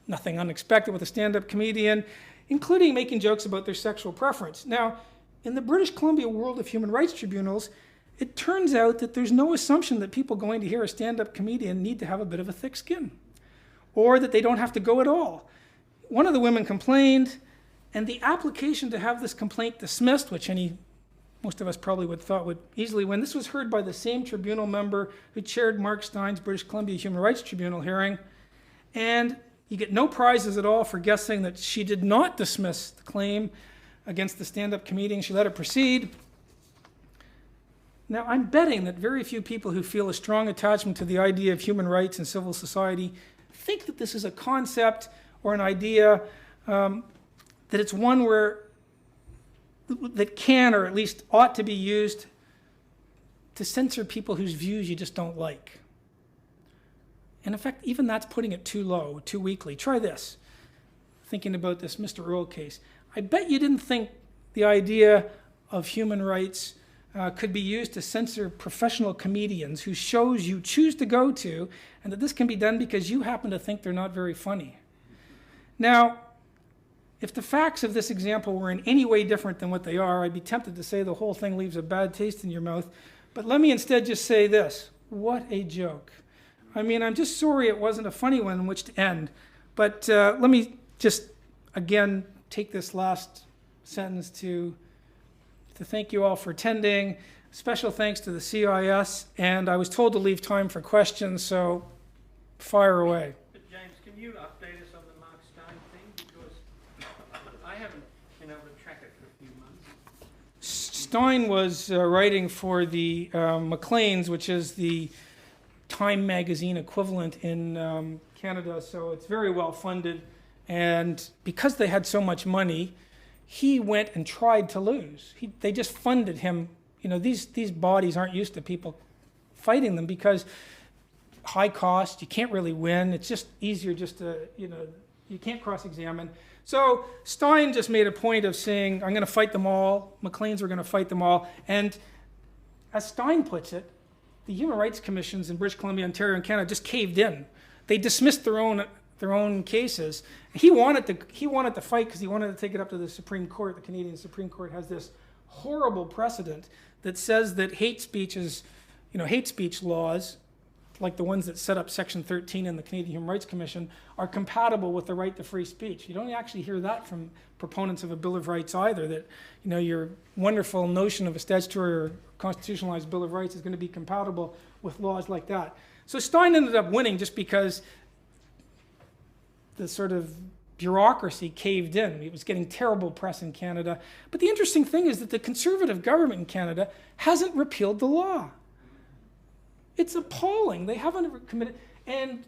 Nothing unexpected with a stand-up comedian, including making jokes about their sexual preference. Now, in the British Columbia world of human rights tribunals, it turns out that there's no assumption that people going to hear a stand-up comedian need to have a bit of a thick skin, or that they don't have to go at all. One of the women complained, and the application to have this complaint dismissed, which most of us probably would easily win. This was heard by the same tribunal member who chaired Mark Steyn's British Columbia Human Rights Tribunal hearing. And you get no prizes at all for guessing that she did not dismiss the claim against the stand-up comedian. She let it proceed. Now, I'm betting that very few people who feel a strong attachment to the idea of human rights and civil society think that this is a concept or an idea, that it's one that can, or at least ought to be used to censor people whose views you just don't like. And in fact, even that's putting it too low, too weakly. Try this, thinking about this Mr. Earle case. I bet you didn't think the idea of human rights could be used to censor professional comedians whose shows you choose to go to, and that this can be done because you happen to think they're not very funny. Now, if the facts of this example were in any way different than what they are, I'd be tempted to say the whole thing leaves a bad taste in your mouth. But let me instead just say this. What a joke. I mean, I'm just sorry it wasn't a funny one in which to end. But let me just, again, take this last sentence to thank you all for attending. Special thanks to the CIS. And I was told to leave time for questions, so fire away. James, can you update us on the Mark Steyn thing? Because I haven't been able to track it for a few months. Steyn was writing for the Maclean's, which is the Time magazine equivalent in Canada, so it's very well funded. And because they had so much money, he went and tried to lose. They just funded him. You know, these bodies aren't used to people fighting them because high cost, you can't really win. It's just easier just to, you can't cross-examine. So Steyn just made a point of saying, I'm going to fight them all. Maclean's were going to fight them all. And as Stein puts it, the Human Rights Commissions in British Columbia, Ontario, and Canada just caved in. They dismissed their own cases. He wanted to fight because he wanted to take it up to the Supreme Court. The Canadian Supreme Court has this horrible precedent that says that hate speech laws, like the ones that set up Section 13 in the Canadian Human Rights Commission, are compatible with the right to free speech. You don't actually hear that from proponents of a Bill of Rights either, that your wonderful notion of a statutory or constitutionalized Bill of Rights is going to be compatible with laws like that. So Stein ended up winning just because the sort of bureaucracy caved in. It was getting terrible press in Canada. But the interesting thing is that the Conservative government in Canada hasn't repealed the law. It's appalling. They haven't committed, and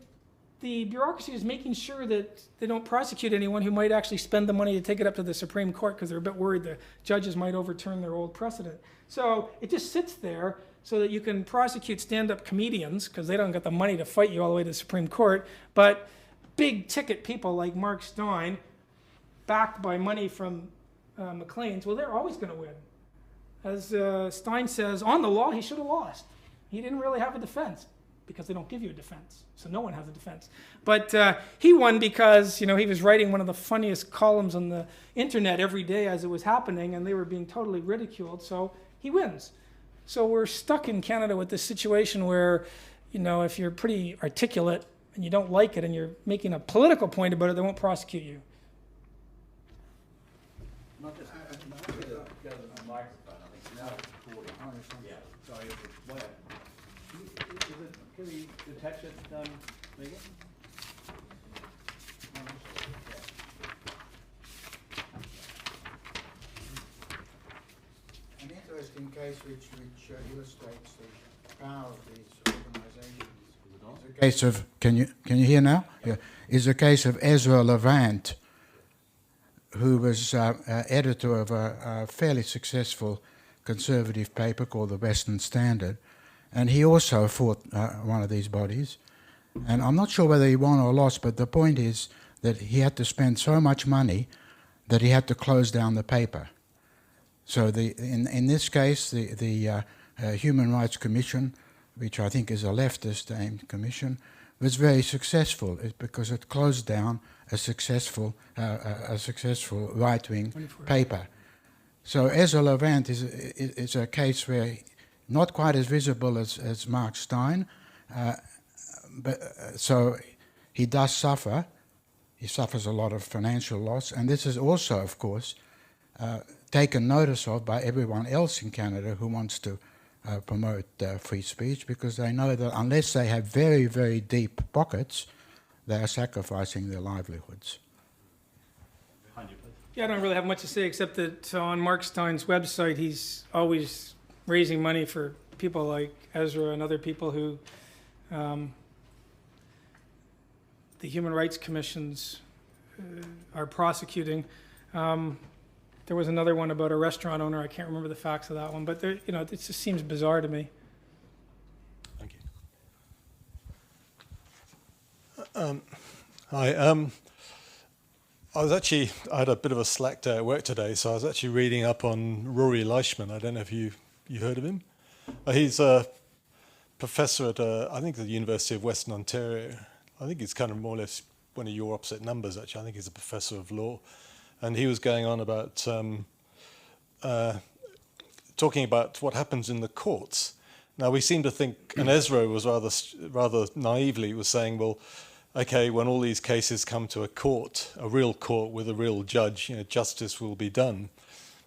the bureaucracy is making sure that they don't prosecute anyone who might actually spend the money to take it up to the Supreme Court because they're a bit worried the judges might overturn their old precedent. So it just sits there so that you can prosecute stand-up comedians because they don't get the money to fight you all the way to the Supreme Court. But big ticket people like Mark Stein, backed by money from Maclean's, well, they're always going to win. As Stein says, on the law, he should have lost. He didn't really have a defense because they don't give you a defense. So no one has a defense. But he won because, he was writing one of the funniest columns on the internet every day as it was happening, and they were being totally ridiculed. So he wins. So we're stuck in Canada with this situation where, if you're pretty articulate and you don't like it and you're making a political point about it, they won't prosecute you. Not just go to the microphone, I think now it's recording. Yeah. Sorry, where? Can we detach it, Megan? An interesting case which illustrates the power of these organisations is a case of, can you hear now? Yeah. Is a case of Ezra Levant, who was editor of a fairly successful conservative paper called the Western Standard, and he also fought one of these bodies. And I'm not sure whether he won or lost, but the point is that he had to spend so much money that he had to close down the paper. So in this case, the Human Rights Commission, which I think is a leftist-aimed commission, was very successful because it closed down a successful right-wing paper. So Ezra Levant is a case where not quite as visible as Mark Stein, but so he does suffer. He suffers a lot of financial loss, and this is also, of course, taken notice of by everyone else in Canada who wants to promote free speech, because they know that unless they have very, very deep pockets, they are sacrificing their livelihoods. Yeah, I don't really have much to say except that on Mark Stein's website, he's always raising money for people like Ezra and other people who the Human Rights Commissions are prosecuting. There was another one about a restaurant owner. I can't remember the facts of that one, but it just seems bizarre to me. Thank you. Hi. I had a bit of a slack day at work today, so I was actually reading up on Rory Leichman. I don't know if you heard of him. He's a professor at, I think, the University of Western Ontario. I think he's kind of more or less one of your opposite numbers, actually. I think he's a professor of law. And he was going on about talking about what happens in the courts. Now, we seem to think, and Ezra was rather naively was saying, well, okay, when all these cases come to a court, a real court with a real judge, justice will be done.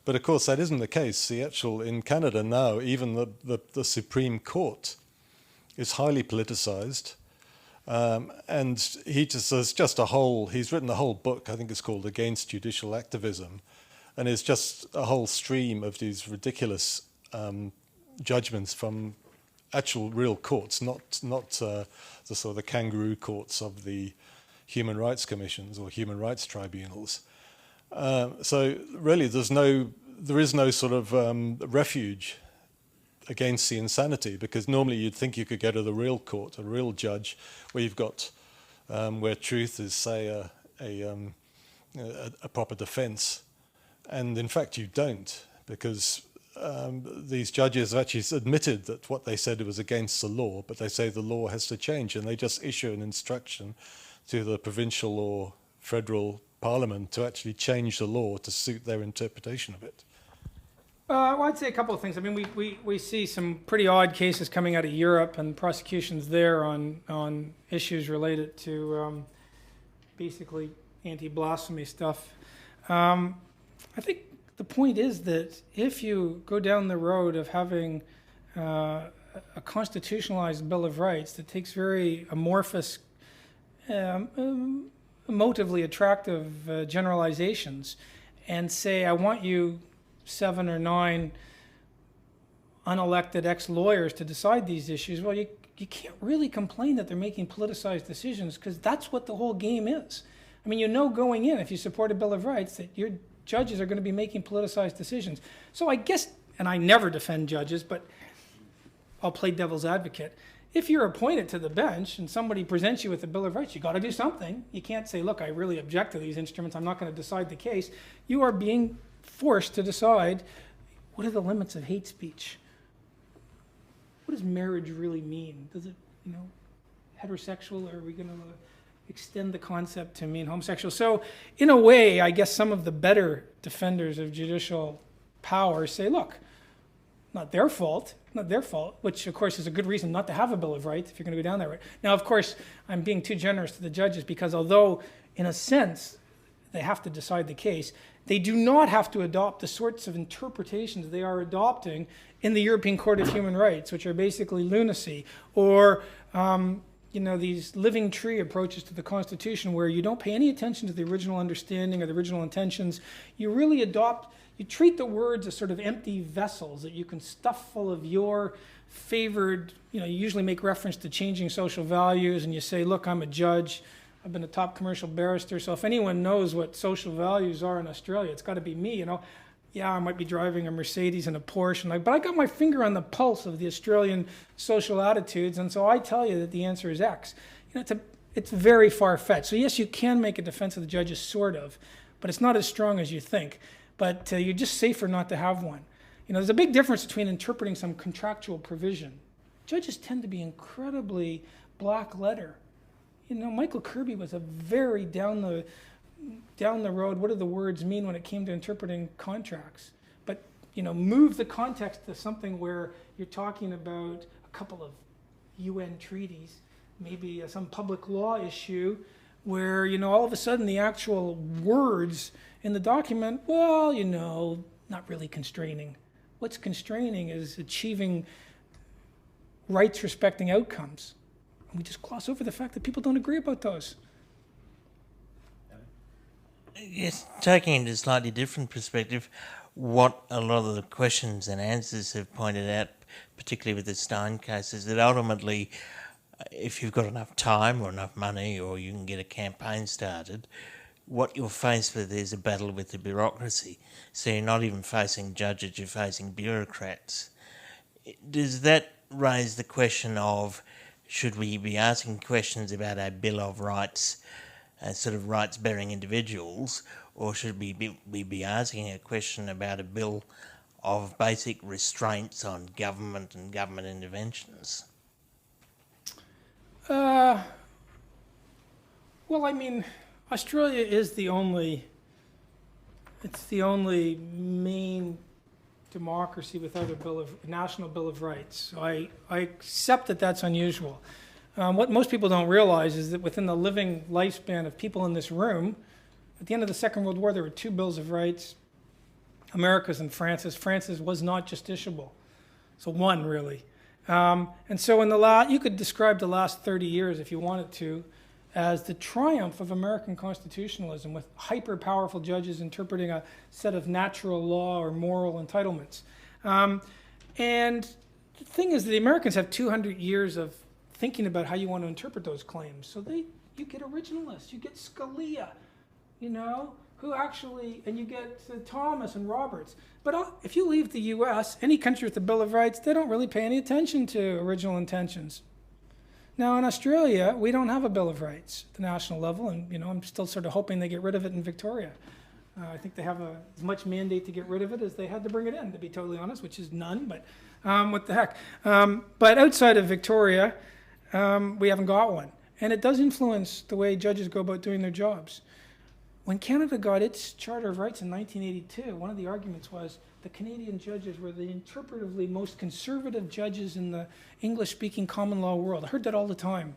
But of course, that isn't the case. In Canada now, even the Supreme Court is highly politicized. And he's written a whole book, I think it's called Against Judicial Activism, and it's just a whole stream of these ridiculous judgments from actual real courts, not the sort of the kangaroo courts of the human rights commissions or human rights tribunals. So really there is no sort of refuge against the insanity, because normally you'd think you could go to the real court, a real judge, where you've got where truth is, say, a proper defence, and in fact you don't, because these judges have actually admitted that what they said was against the law, but they say the law has to change, and they just issue an instruction to the provincial or federal parliament to actually change the law to suit their interpretation of it. Well, I'd say a couple of things. I mean, we see some pretty odd cases coming out of Europe and prosecutions there on issues related to basically anti-blasphemy stuff. I think the point is that if you go down the road of having a constitutionalized Bill of Rights that takes very amorphous, emotively attractive generalizations and say, I want you 7 or 9 unelected ex-lawyers to decide these issues, well, you can't really complain that they're making politicized decisions, because that's what the whole game is. I mean, you know going in, if you support a Bill of Rights, that your judges are going to be making politicized decisions. So I guess, and I never defend judges, but I'll play devil's advocate. If you're appointed to the bench and somebody presents you with a Bill of Rights, you got to do something. You can't say, look, I really object to these instruments, I'm not going to decide the case. You are being forced to decide, what are the limits of hate speech? What does marriage really mean? Does it, heterosexual, or are we going to extend the concept to mean homosexual? So in a way, I guess some of the better defenders of judicial power say, look, not their fault, which of course is a good reason not to have a Bill of Rights if you're going to go down that road. Now, of course, I'm being too generous to the judges, because although in a sense they have to decide the case, they do not have to adopt the sorts of interpretations they are adopting in the European Court of Human Rights, which are basically lunacy, or these living tree approaches to the Constitution, where you don't pay any attention to the original understanding or the original intentions. You really you treat the words as sort of empty vessels that you can stuff full of your favored, you usually make reference to changing social values, and you say, look, I'm a judge, I've been a top commercial barrister, so if anyone knows what social values are in Australia, it's got to be me, Yeah, I might be driving a Mercedes and a Porsche, but I got my finger on the pulse of the Australian social attitudes, and so I tell you that the answer is X. It's very far-fetched. So yes, you can make a defense of the judges, sort of, but it's not as strong as you think. But you're just safer not to have one. There's a big difference between interpreting some contractual provision. Judges tend to be incredibly black letter. Michael Kirby was a very down the road, what do the words mean when it came to interpreting contracts? But, move the context to something where you're talking about a couple of UN treaties, maybe some public law issue, where, all of a sudden the actual words in the document, well, not really constraining. What's constraining is achieving rights-respecting outcomes. And we just gloss over the fact that people don't agree about those. Yes, taking into a slightly different perspective, what a lot of the questions and answers have pointed out, particularly with the Stein case, is that ultimately, if you've got enough time or enough money, or you can get a campaign started, what you're faced with is a battle with the bureaucracy. So you're not even facing judges, you're facing bureaucrats. Does that raise the question of, should we be asking questions about a Bill of Rights, sort of rights-bearing individuals, or should we be asking a question about a bill of basic restraints on government and government interventions? Well, Australia is the only main democracy without a national Bill of Rights. So I accept that that's unusual. What most people don't realize is that within the living lifespan of people in this room, at the end of the Second World War, there were 2 Bills of Rights, America's and France's. France's was not justiciable, so 1 really. And so you could describe the last 30 years, if you wanted to, as the triumph of American constitutionalism, with hyper-powerful judges interpreting a set of natural law or moral entitlements. And the thing is, the Americans have 200 years of thinking about how you want to interpret those claims. So you get originalists, you get Scalia, who actually, and you get Thomas and Roberts. But if you leave the US, any country with a Bill of Rights, they don't really pay any attention to original intentions. Now in Australia, we don't have a Bill of Rights at the national level, and I'm still sort of hoping they get rid of it in Victoria. I think they have as much mandate to get rid of it as they had to bring it in, to be totally honest, which is none, but what the heck. But outside of Victoria, we haven't got one. And it does influence the way judges go about doing their jobs. When Canada got its Charter of Rights in 1982, one of the arguments was the Canadian judges were the interpretively most conservative judges in the English-speaking common law world. I heard that all the time.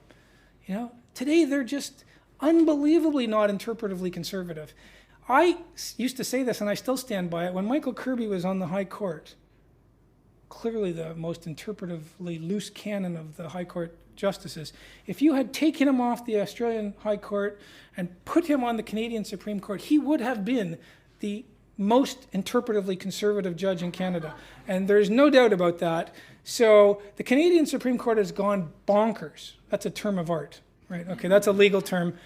You know, today they're just unbelievably not interpretively conservative. I used to say this, and I still stand by it. When Michael Kirby was on the High Court, clearly the most interpretively loose canon of the High Court justices, if you had taken him off the Australian High Court and put him on the Canadian Supreme Court, he would have been the most interpretively conservative judge in Canada. And there's no doubt about that. So the Canadian Supreme Court has gone bonkers. That's a term of art, right? Okay, that's a legal term.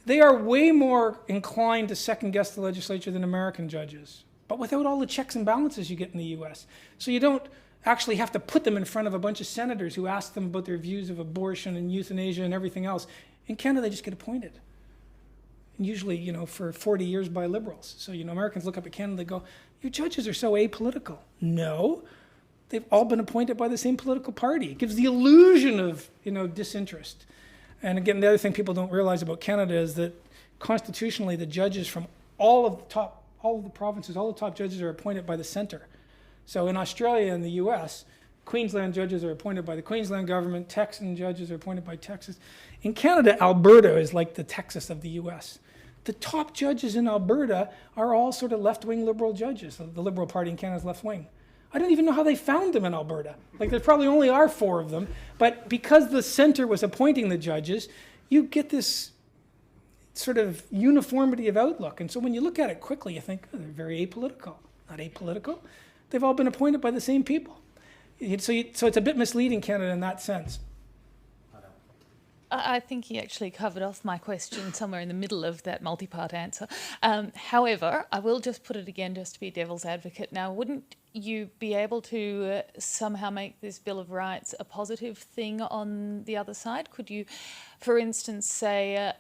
They are way more inclined to second guess the legislature than American judges, but without all the checks and balances you get in the US. So you don't actually have to put them in front of a bunch of senators who ask them about their views of abortion and euthanasia and everything else. In Canada, they just get appointed. And usually, you know, for 40 years by liberals. So, you know, Americans look up at Canada, they go, your judges are so apolitical. No, they've all been appointed by the same political party. It gives the illusion of, you know, disinterest. And again, the other thing people don't realize about Canada is that constitutionally, the judges from all of the provinces, all the top judges are appointed by the centre. So in Australia and the US, Queensland judges are appointed by the Queensland government, Texan judges are appointed by Texas. In Canada, Alberta is like the Texas of the US. The top judges in Alberta are all sort of left-wing liberal judges. The Liberal Party in Canada is left-wing. I don't even know how they found them in Alberta. Like, there probably only are 4 of them. But because the centre was appointing the judges, you get this sort of uniformity of outlook. And so when you look at it quickly, you think, oh, they're very apolitical. Not apolitical. They've all been appointed by the same people. So it's a bit misleading, Canada, in that sense. I think he actually covered off my question somewhere in the middle of that multi-part answer. However, I will just put it again just to be devil's advocate. Now, wouldn't you be able to somehow make this Bill of Rights a positive thing on the other side? Could you, for instance, say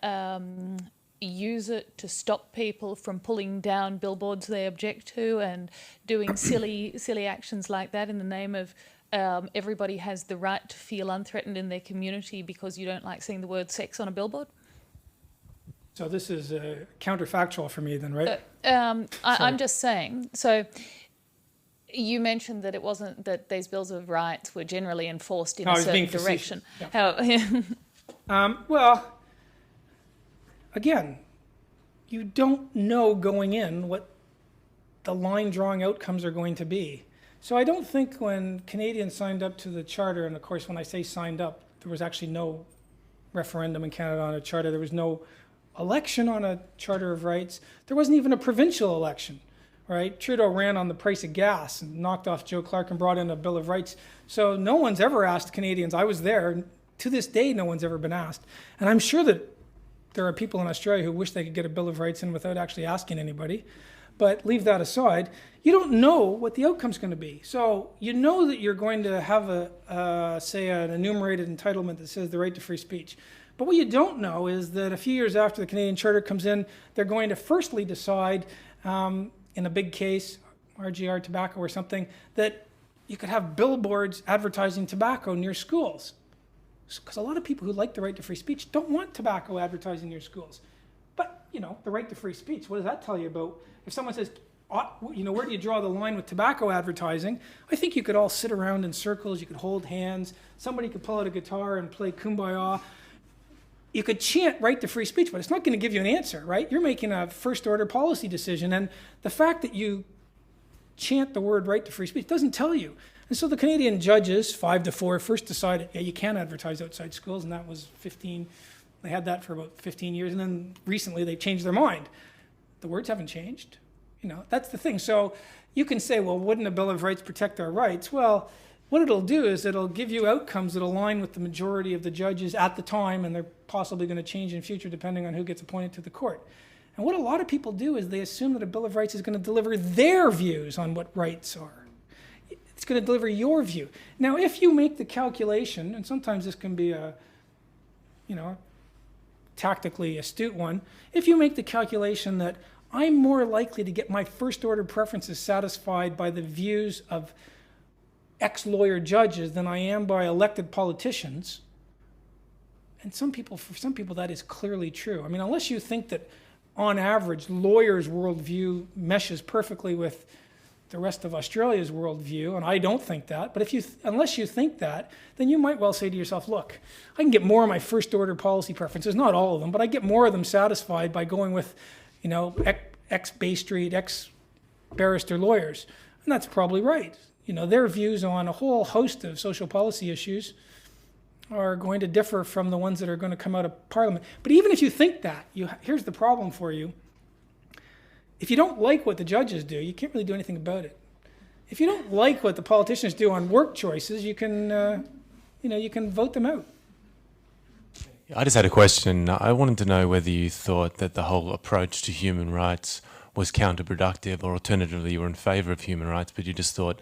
use it to stop people from pulling down billboards they object to and doing silly actions like that in the name of everybody has the right to feel unthreatened in their community because you don't like seeing the word sex on a billboard? So this is counterfactual for me then, right? I'm just saying, so you mentioned that it wasn't that these bills of rights were generally enforced in a certain direction. Yeah. Well, again, you don't know going in what the line drawing outcomes are going to be. So I don't think when Canadians signed up to the Charter, and of course when I say signed up, there was actually no referendum in Canada on a Charter. There was no election on a Charter of Rights. There wasn't even a provincial election, right? Trudeau ran on the price of gas and knocked off Joe Clark and brought in a Bill of Rights. So no one's ever asked Canadians. I was there. To this day, no one's ever been asked. And I'm sure that there are people in Australia who wish they could get a Bill of Rights in without actually asking anybody. But leave that aside. You don't know what the outcome's going to be. So you know that you're going to have say an enumerated entitlement that says the right to free speech. But what you don't know is that a few years after the Canadian Charter comes in, they're going to firstly decide in a big case, RGR tobacco or something, that you could have billboards advertising tobacco near schools. Because a lot of people who like the right to free speech don't want tobacco advertising near schools. But, you know, the right to free speech, what does that tell you about? If someone says, you know, where do you draw the line with tobacco advertising? I think you could all sit around in circles, you could hold hands, somebody could pull out a guitar and play Kumbaya. You could chant right to free speech, but it's not going to give you an answer, right? You're making a first order policy decision, and the fact that you chant the word right to free speech doesn't tell you. And so the Canadian judges, 5-4, first decided, yeah, you can advertise outside schools, and that was 15. They had that for about 15 years, and then recently they changed their mind. The words haven't changed. You know, that's the thing. So you can say, well, wouldn't a Bill of Rights protect our rights? Well, what it'll do is it'll give you outcomes that align with the majority of the judges at the time, and they're possibly going to change in future depending on who gets appointed to the court. And what a lot of people do is they assume that a Bill of Rights is going to deliver their views on what rights are. It's going to deliver your view. Now, if you make the calculation, and sometimes this can be a, you know, tactically astute one, if you make the calculation that I'm more likely to get my first order preferences satisfied by the views of ex-lawyer judges than I am by elected politicians. And for some people that is clearly true. I mean, unless you think that on average lawyers' worldview meshes perfectly with the rest of Australia's worldview, and I don't think that, but unless you think that, then you might well say to yourself, look, I can get more of my first order policy preferences, not all of them, but I get more of them satisfied by going with, ex-Bay Street, ex-barrister lawyers. And that's probably right. Their views on a whole host of social policy issues are going to differ from the ones that are going to come out of Parliament. But even if you think that, here's the problem for you. If you don't like what the judges do, you can't really do anything about it. If you don't like what the politicians do on work choices, you can vote them out. I just had a question. I wanted to know whether you thought that the whole approach to human rights was counterproductive, or alternatively you were in favour of human rights, but you just thought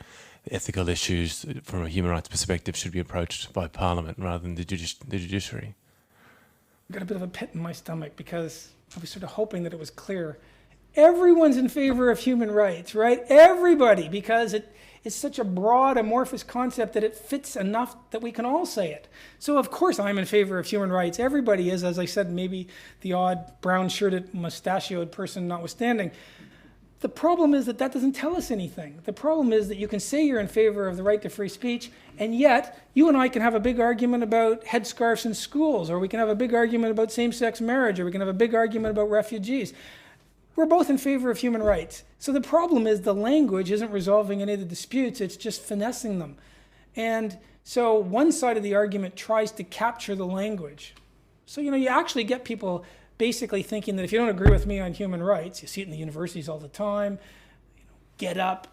ethical issues from a human rights perspective should be approached by Parliament rather than the judiciary. I've got a bit of a pit in my stomach because I was sort of hoping that it was clear. Everyone's in favor of human rights, right? Everybody, because it is such a broad, amorphous concept that it fits enough that we can all say it. So of course I'm in favor of human rights. Everybody is, as I said, maybe the odd brown-shirted, mustachioed person notwithstanding. The problem is that doesn't tell us anything. The problem is that you can say you're in favor of the right to free speech, and yet you and I can have a big argument about headscarves in schools, or we can have a big argument about same-sex marriage, or we can have a big argument about refugees. We're both in favor of human rights. So the problem is the language isn't resolving any of the disputes, it's just finessing them. And so one side of the argument tries to capture the language. So, you actually get people basically thinking that if you don't agree with me on human rights, you see it in the universities all the time, get up.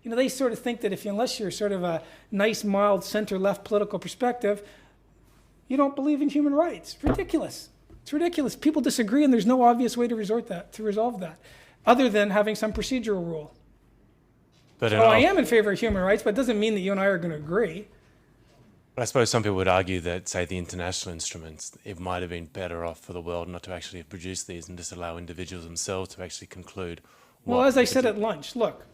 They sort of think that unless you're sort of a nice, mild, center-left political perspective, you don't believe in human rights. It's ridiculous. It's ridiculous. People disagree, and there's no obvious way to resolve that, other than having some procedural rule. But I am in favor of human rights, but it doesn't mean that you and I are going to agree. I suppose some people would argue that, say, the international instruments, it might have been better off for the world not to actually have produced these and just allow individuals themselves to actually conclude. Well, as I said at lunch, look,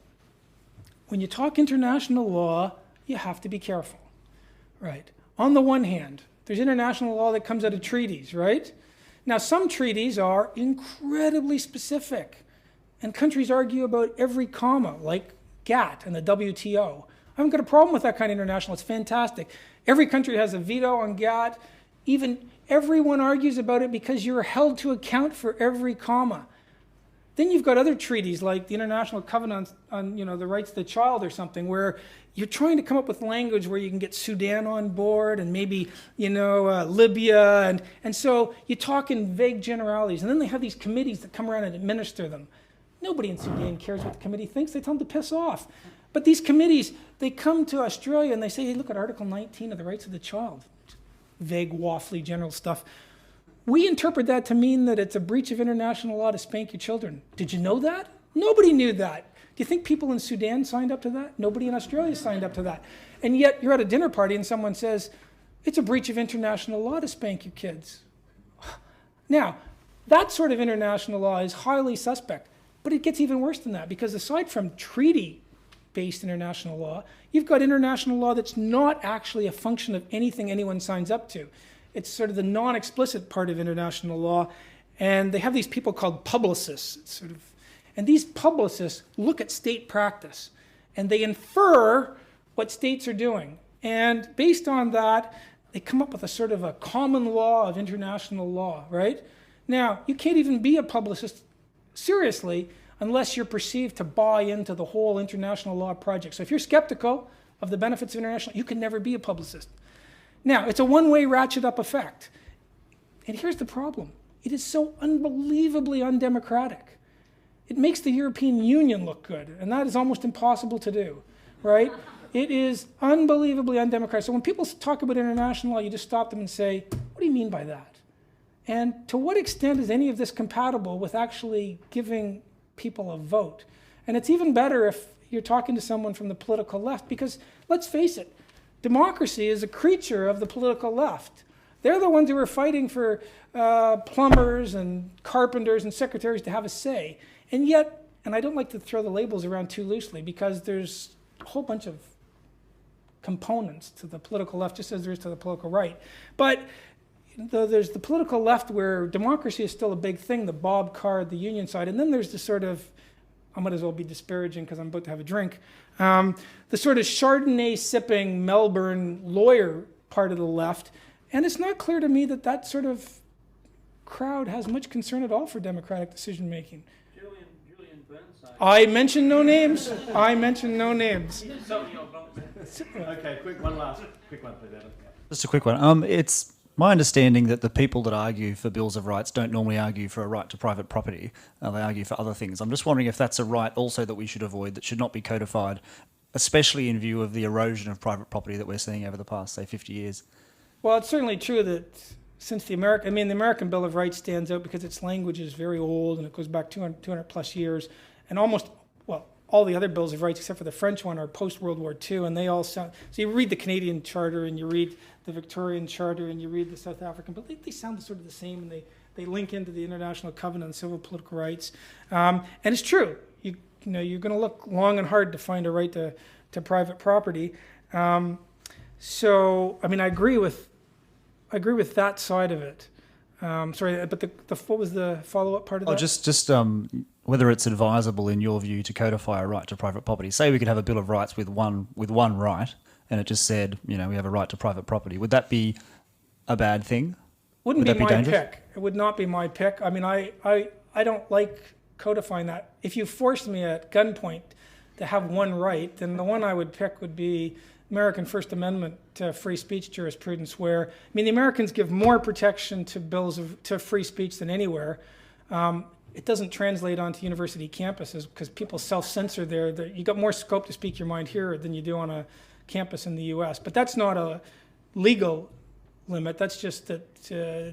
when you talk international law, you have to be careful, right? On the one hand, there's international law that comes out of treaties, right? Now, some treaties are incredibly specific, and countries argue about every comma, like GATT and the WTO. I haven't got a problem with that kind of international. It's fantastic. Every country has a veto on GATT. Even everyone argues about it because you're held to account for every comma. Then you've got other treaties like the International Covenant on the Rights of the Child or something, where you're trying to come up with language where you can get Sudan on board and maybe Libya, and so you talk in vague generalities. And then they have these committees that come around and administer them. Nobody in Sudan cares what the committee thinks. They tell them to piss off. But these committees, they come to Australia and they say, hey, look at Article 19 of the Rights of the Child. Vague, waffly, general stuff. We interpret that to mean that it's a breach of international law to spank your children. Did you know that? Nobody knew that. Do you think people in Sudan signed up to that? Nobody in Australia signed up to that. And yet you're at a dinner party and someone says, it's a breach of international law to spank your kids. Now, that sort of international law is highly suspect, but it gets even worse than that, because aside from treaty-based international law, you've got international law that's not actually a function of anything anyone signs up to. It's sort of the non-explicit part of international law, and they have these people called publicists, and these publicists look at state practice, and they infer what states are doing. And based on that, they come up with a sort of a common law of international law, right? Now, you can't even be a publicist, seriously, unless you're perceived to buy into the whole international law project. So if you're skeptical of the benefits of international, you can never be a publicist. Now, it's a one-way ratchet-up effect. And here's the problem. It is so unbelievably undemocratic. It makes the European Union look good, and that is almost impossible to do, right? It is unbelievably undemocratic. So when people talk about international law, you just stop them and say, what do you mean by that? And to what extent is any of this compatible with actually giving people a vote? And it's even better if you're talking to someone from the political left, because let's face it, democracy is a creature of the political left. They're the ones who are fighting for plumbers and carpenters and secretaries to have a say. And yet, and I don't like to throw the labels around too loosely because there's a whole bunch of components to the political left, just as there is to the political right. But there's the political left where democracy is still a big thing, the Bob card, the union side, and then there's the sort of, I might as well be disparaging because I'm about to have a drink, the sort of Chardonnay-sipping Melbourne lawyer part of the left, and it's not clear to me that that sort of crowd has much concern at all for democratic decision-making. Julian Burnside. I mentioned no names. I mentioned no names. Okay, one last quick one, please, Adam. Just a quick one. It's my understanding that the people that argue for bills of rights don't normally argue for a right to private property. They argue for other things. I'm just wondering if that's a right also that we should avoid, that should not be codified, especially in view of the erosion of private property that we're seeing over the past, say, 50 years. Well, it's certainly true that since the American Bill of Rights stands out because its language is very old and it goes back 200 plus years, and almost, well, all the other bills of rights except for the French one are post-World War II, and they all sound, so you read the Canadian Charter and you read the Victorian Charter and you read the South African, but they sound sort of the same, and they link into the International Covenant on Civil Political Rights. And it's true, you know, you're going to look long and hard to find a right to private property. So, I mean, I agree with that side of it. Sorry, but what was the follow-up part of that? Just whether it's advisable in your view to codify a right to private property. Say we could have a Bill of Rights with one right, and it just said, you know, we have a right to private property. Would that be a bad thing? Wouldn't Would be that be my dangerous? pick. It would not be my pick. I mean, I don't like codifying that. If you forced me at gunpoint to have one right, then the one I would pick would be American First Amendment to free speech jurisprudence, where, I mean, the Americans give more protection to free speech than anywhere. It doesn't translate onto university campuses because people self-censor there. You got more scope to speak your mind here than you do on a campus in the U.S. But that's not a legal limit. That's just that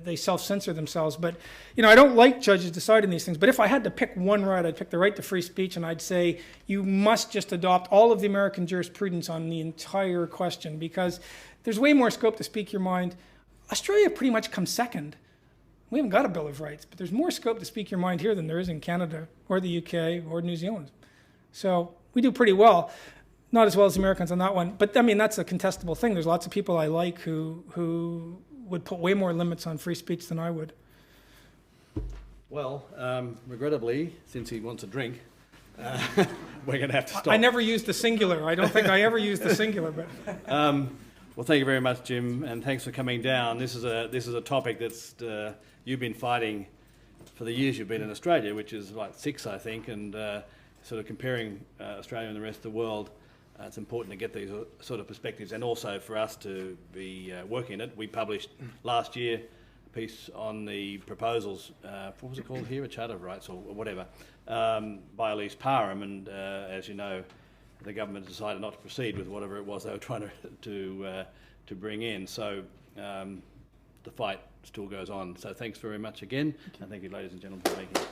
they self-censor themselves. But, you know, I don't like judges deciding these things. But if I had to pick one right, I'd pick the right to free speech, and I'd say you must just adopt all of the American jurisprudence on the entire question because there's way more scope to speak your mind. Australia pretty much comes second. We haven't got a Bill of Rights, but there's more scope to speak your mind here than there is in Canada or the UK or New Zealand. So we do pretty well. Not as well as the Americans on that one, but I mean, that's a contestable thing. There's lots of people I like who would put way more limits on free speech than I would. Well, regrettably, since he wants a drink, we're going to have to stop. I never used the singular. I don't think I ever used the singular. But well, thank you very much, Jim, and thanks for coming down. This is a topic that's you've been fighting for the years you've been in Australia, which is like 6, I think, and sort of comparing Australia and the rest of the world. It's important to get these sort of perspectives, and also for us to be working it. We published last year a piece on the proposals, what was it called here, a Charter of Rights or whatever, by Elise Parham, and as you know, the government decided not to proceed with whatever it was they were trying to bring in. So the fight still goes on. So thanks very much again, and thank you, ladies and gentlemen, for making it.